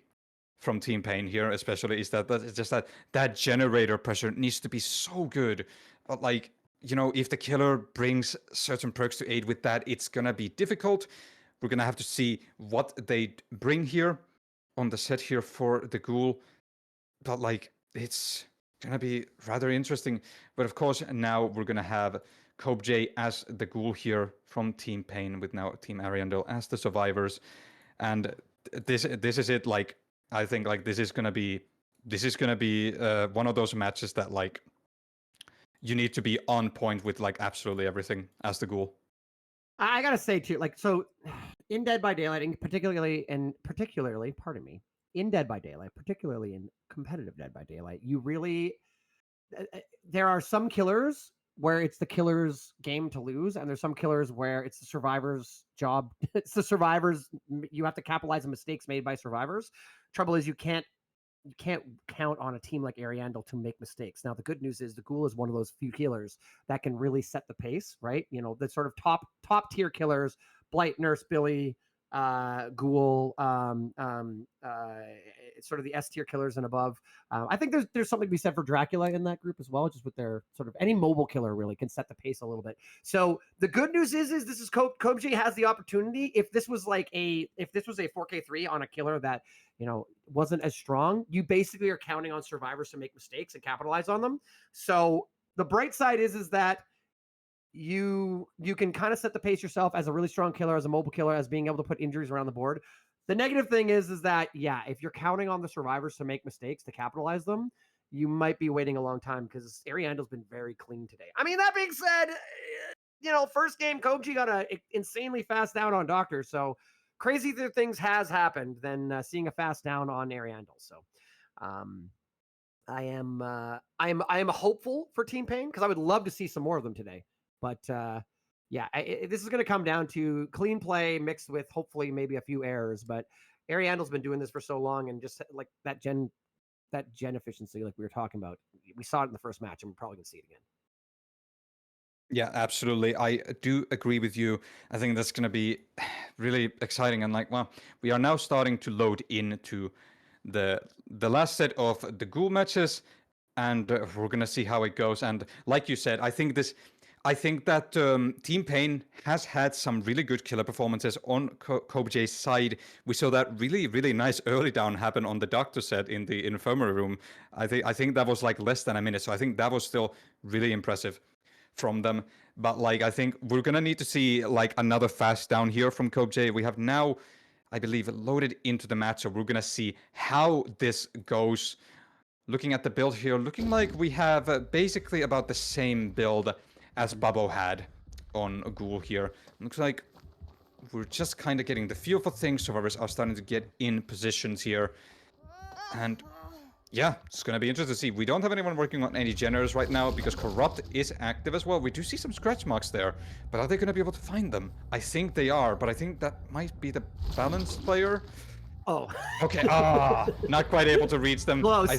from Team Pain here, especially, is that generator pressure needs to be so good. If the killer brings certain perks to aid with that, it's gonna be difficult. We're gonna have to see what they bring here on the set here for the Ghoul. But it's gonna be rather interesting. But of course, now we're gonna have Kobji as the Ghoul here from Team Pain, with now Team Ariandel as the survivors. And this is it. I think this is gonna be one of those matches that you need to be on point with like absolutely everything as the Ghoul. I gotta say too, like, so in Dead by Daylight, and particularly, pardon me, in Dead by Daylight, particularly in competitive Dead by Daylight, you really there are some killers where it's the killer's game to lose, and there's some killers where it's the survivor's job. It's the survivors. You have to capitalize on mistakes made by survivors. Trouble is, you can't count on a team like Ariandel to make mistakes. Now, the good news is the Ghoul is one of those few killers that can really set the pace, right? You know, the sort of top tier killers, Blight, Nurse, Billy, Ghoul, it's sort of the S tier killers and above. I think there's something to be said for Dracula in that group as well, just with their sort of any mobile killer really can set the pace a little bit. So the good news is this is Kobji has the opportunity. If this was a 4K3 on a killer that, you know, wasn't as strong, you basically are counting on survivors to make mistakes and capitalize on them. So the bright side is that you can kind of set the pace yourself as a really strong killer, as a mobile killer, as being able to put injuries around the board. The negative thing is that, yeah, if you're counting on the survivors to make mistakes, to capitalize them, you might be waiting a long time because Ariandel's been very clean today. I mean, that being said, you know, first game, Kobji got a insanely fast down on Doctor, so crazier things has happened than seeing a fast down on Ariandel. So I am hopeful for Team Pain because I would love to see some more of them today. But yeah, this is going to come down to clean play mixed with hopefully maybe a few errors. But Ariandel's been doing this for so long, and just like that gen efficiency, like we were talking about, we saw it in the first match, and we're probably going to see it again. Yeah, absolutely. I do agree with you. I think that's going to be really exciting. And like, well, we are now starting to load into the last set of the Ghoul matches, and we're going to see how it goes. And like you said, I think that Team Pain has had some really good killer performances on Kobji's side. We saw that really, really nice early down happen on the Doctor set in the infirmary room. I think that was like less than a minute, so I think that was still really impressive from them. But like, I think we're gonna need to see like another fast down here from Kobji. We have now, I believe, loaded into the match, so we're gonna see how this goes. Looking at the build here, looking like we have basically about the same build as Babbo had on Ghoul here. Looks like we're just kind of getting the feel for things. Survivors are starting to get in positions here. And yeah, it's going to be interesting to see. We don't have anyone working on any generators right now because Corrupt is active as well. We do see some scratch marks there, but are they going to be able to find them? I think they are, but I think that might be the balanced player. Oh. Okay, not quite able to reach them. Close.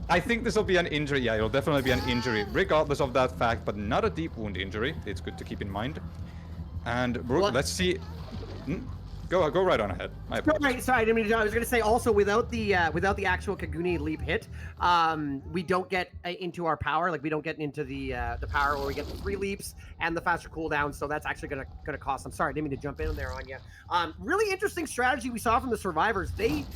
I think this will be an injury. Yeah, it'll definitely be an injury, regardless of that fact, but not a deep wound injury. It's good to keep in mind. And let's see. Go right on ahead. Right, sorry, I didn't mean to. I was going to say also without the actual Kaguni leap hit, we don't get into our power. Like we don't get into the power where we get the 3 leaps and the faster cooldown. So that's actually going to cost. I'm sorry, I didn't mean to jump in there on you. Really interesting strategy we saw from the survivors. They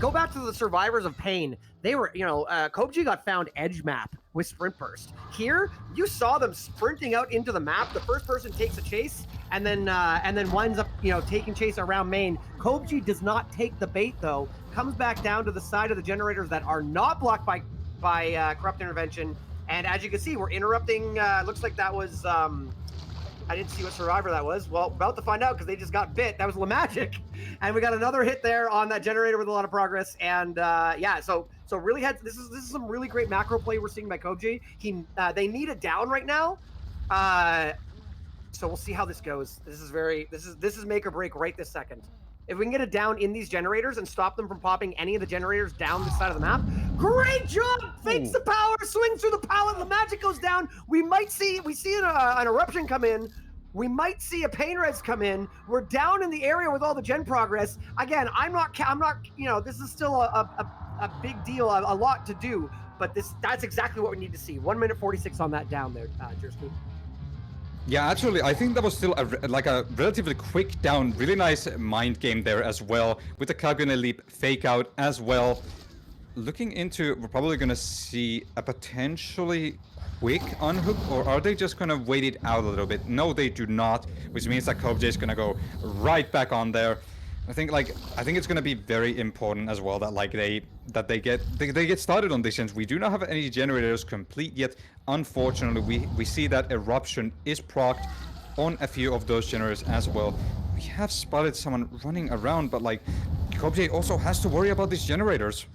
go back to the survivors of Pain. They were, you know, Kobji got found edge map with sprint burst. Here, you saw them sprinting out into the map. The first person takes a chase and then winds up, you know, taking chase around main. Kobji does not take the bait though. Comes back down to the side of the generators that are not blocked by corrupt intervention. And as you can see, we're interrupting. Looks like that was. I didn't see what survivor that was. Well, about to find out because they just got bit. That was LaMagic, and we got another hit there on that generator with a lot of progress. And yeah, so really this is some really great macro play we're seeing by Kobji. They need it down right now. So we'll see how this goes. This is make or break right this second. If we can get it down in these generators and stop them from popping any of the generators down this side of the map, great job! Fakes the power, swings through the pallet, the magic goes down. We see an eruption come in. We might see a pain res come in. We're down in the area with all the gen progress. Again, I'm not, you know, this is still a big deal, a lot to do, but that's exactly what we need to see. 1 minute 46 on that down there, Jersku. Yeah, actually, I think that was still a relatively quick down. Really nice mind game there as well, with the Kagune leap fake out as well. Looking into, we're probably going to see a potentially quick unhook, or are they just going to wait it out a little bit? No, they do not, which means that Kobji is going to go right back on there. I think it's going to be very important as well that they get started on this, since we do not have any generators complete yet. Unfortunately, we see that eruption is procced on a few of those generators as well. We have spotted someone running around, but like Kobje also has to worry about these generators.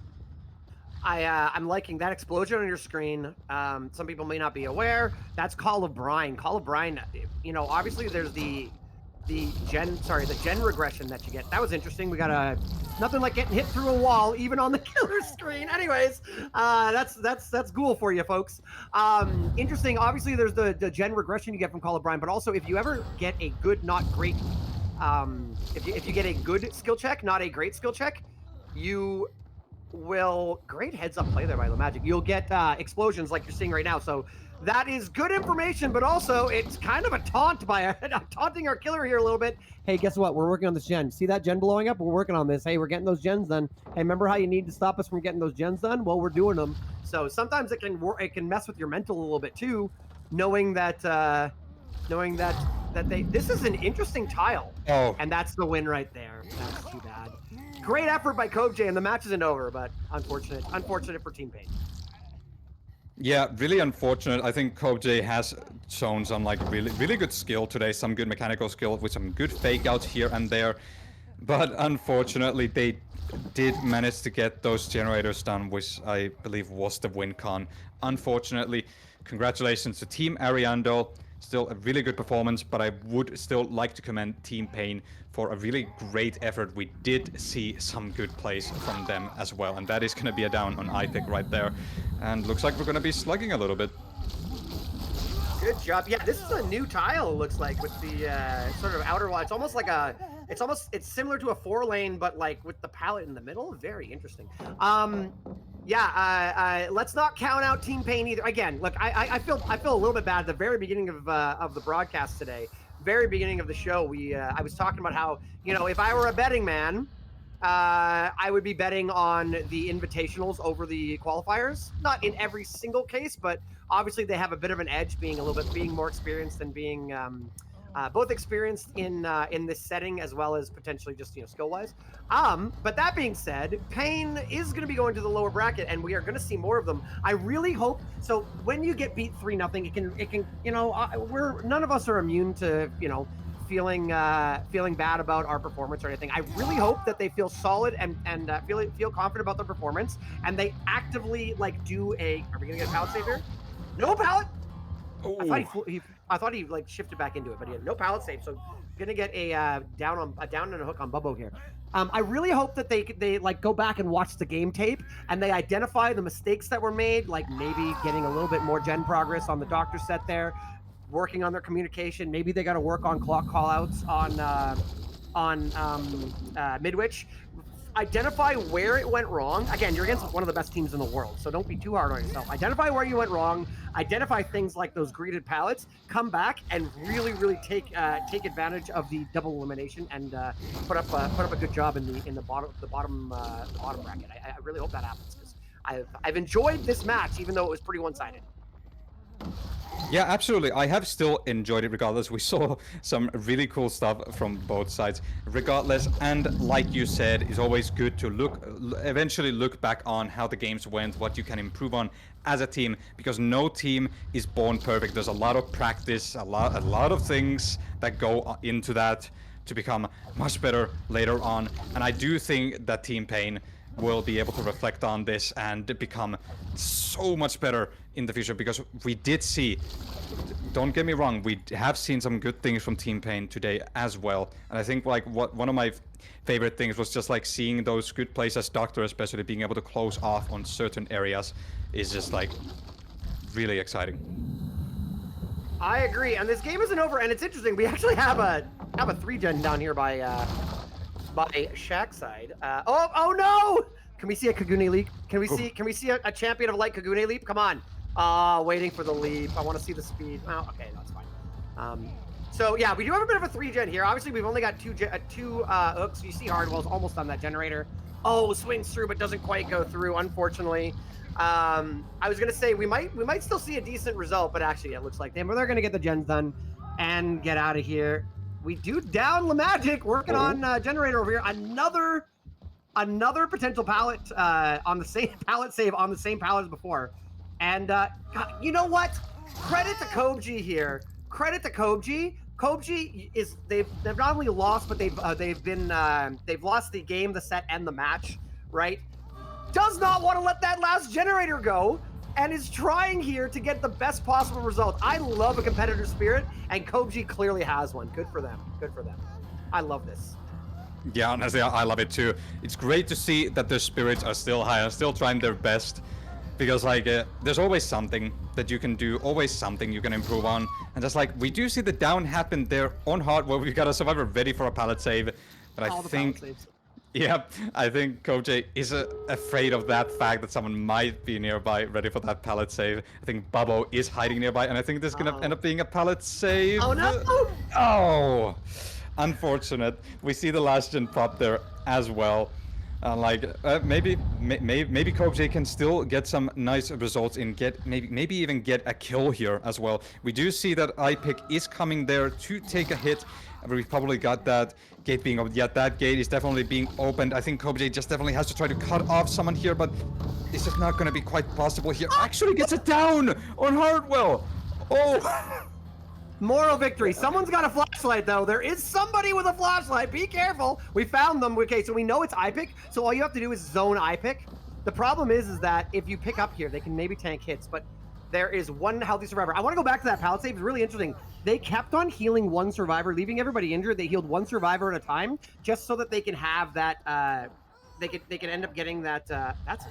I'm liking that explosion on your screen. Some people may not be aware. That's Call of Brine. Call of Brine, you know, obviously there's the gen regression that you get. That was interesting. We got nothing like getting hit through a wall, even on the killer screen. Anyways, that's Ghoul for you, folks. Interesting. Obviously, there's the gen regression you get from Call of Brine, but also if you ever get a good, not great, if you get a good skill check, not a great skill check, you will great heads up play there by the Magic. You'll get explosions like you're seeing right now. So that is good information, but also it's kind of a taunt by taunting our killer here a little bit. Hey, guess what? We're working on this gen. See that gen blowing up? We're working on this. Hey, we're getting those gens done. Hey, remember how you need to stop us from getting those gens done? Well, we're doing them. So sometimes it can mess with your mental a little bit too, knowing that this is an interesting tile. Oh, And that's the win right there. That's too bad. Great effort by Kobje, and the match isn't over, but unfortunate for Team PAI. yeah, really unfortunate. I think Kobje has shown some like really good skill today, some good mechanical skill with some good fake outs here and there. But unfortunately, they did manage to get those generators done, which I believe was the win con. Unfortunately, congratulations to Team Ariandel. Still a really good performance, but I would still like to commend Team PAI for a really great effort. We did see some good plays from them as well, and that is going to be a down on iPick right there. And looks like we're going to be slugging a little bit. Good job. Yeah, this is a new tile, it looks like, with the sort of outer wall. It's almost like it's similar to a 4-lane, but like with the palette in the middle. Very interesting. Let's not count out Team PAI either. Again, look, I feel a little bit bad at the very beginning of the broadcast today. Very beginning of the show, I was talking about how, you know, if I were a betting man, I would be betting on the invitationals over the qualifiers. Not in every single case, but obviously they have a bit of an edge, being more experienced and being both experienced in this setting as well as potentially just, you know, skill wise. But that being said, PAI is going to be going to the lower bracket, and we are going to see more of them. I really hope so. When you get beat 3-0, it can you know, none of us are immune to, you know, feeling bad about our performance or anything. I really hope that they feel solid and feel confident about their performance, and they actively like do a. Are we gonna get a pallet save here? No pallet. I thought he like shifted back into it, but he had no pallet save, so gonna get a down and a hook on Bubbo here. I really hope that they like go back and watch the game tape and they identify the mistakes that were made, like maybe getting a little bit more gen progress on the Doctor set there, working on their communication. Maybe they got to work on clock callouts on Midwich. Identify where it went wrong. Again, you're against one of the best teams in the world, so don't be too hard on yourself. Identify where you went wrong. Identify things like those greeted pallets. Come back and really take advantage of the double elimination and put up a good job in the bottom bracket. I really hope that happens, because I've enjoyed this match, even though it was pretty one-sided. Yeah, absolutely. I have still enjoyed it regardless. We saw some really cool stuff from both sides regardless. And like you said, it's always good to eventually look back on how the games went, what you can improve on as a team, because no team is born perfect. There's a lot of practice, a lot of things that go into that to become much better later on. And I do think that Team PAI will be able to reflect on this and become so much better in the future, because we did see, don't get me wrong, we have seen some good things from Team PAI today as well. And I think like one of my favorite things was just like seeing those good plays as Doctor, especially being able to close off on certain areas is just like really exciting. I agree, and this game isn't over, and it's interesting. We actually have a 3-gen down here by Shaq side. Oh no! Can we see a Kagune leap? Can we see a champion of light Kagune leap? Come on. Waiting for the leap. I want to see the speed. Oh, okay, that's fine. So yeah, we do have a bit of a 3-gen here. Obviously, we've only got two hooks. You see Hardwell's almost on that generator. Oh, swings through, but doesn't quite go through, unfortunately. I was gonna say we might still see a decent result, but actually it looks like they're gonna get the gens done and get out of here. we do down Lamagic, working on generator over here. Another potential pallet on the same pallet save on the same pallet as before. And God, you know what? Credit to Kobji here. Credit to Kobji. Kobji is they've not only lost, but they've lost the game, the set, and the match, right? Does not want to let that last generator go, and is trying here to get the best possible result. I love a competitor spirit, and Kobji clearly has one. Good for them. Good for them. I love this. Yeah, honestly, I love it too. It's great to see that their spirits are still high and still trying their best. Because, like, there's always something that you can do, always something you can improve on. And just like, we do see the down happen there on hard, where we've got a survivor ready for a pallet save. But I think, yeah, I think Kobji is afraid of that fact that someone might be nearby ready for that pallet save. I think Bubbo is hiding nearby, and I think this is going to end up being a pallet save. Oh, no! Oh! Unfortunate. We see the last gen pop there as well. Maybe Kobji can still get some nice results in maybe even get a kill here as well. We do see that iPick is coming there to take a hit. We've probably got that gate being opened. Yeah, that gate is definitely being opened. I think Kobji just definitely has to try to cut off someone here, but this is not going to be quite possible here. Actually gets it down on Hardwell. Oh. Moral victory. Someone's got a flashlight, though. There is somebody with a flashlight. Be careful. We found them. Okay, so we know it's iPick, so all you have to do is zone iPick. The problem is that if you pick up here, they can maybe tank hits, but there is one healthy survivor. I want to go back to that pallet save. It's really interesting. They kept on healing one survivor, leaving everybody injured. They healed one survivor at a time, just so that they can have that, they can end up getting that, that's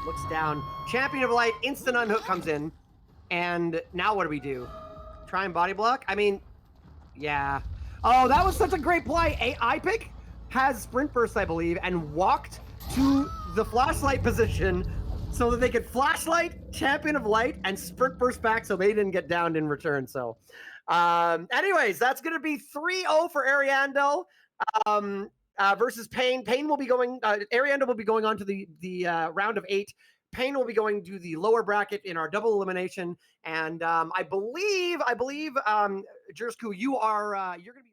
looks down. Champion of Light, instant unhook comes in, and now what do we do? Try and body block? I mean, yeah. Oh, that was such a great play. iPick has sprint burst, I believe, and walked to the flashlight position so that they could flashlight, Champion of Light, and sprint burst back so they didn't get downed in return. So, anyways, that's going to be 3-0 for Ariandel versus Pain. Pain will be going, Ariandel will be going on to the round of 8. Pain will be going to the lower bracket in our double elimination, and I believe, Jersku, you're going to be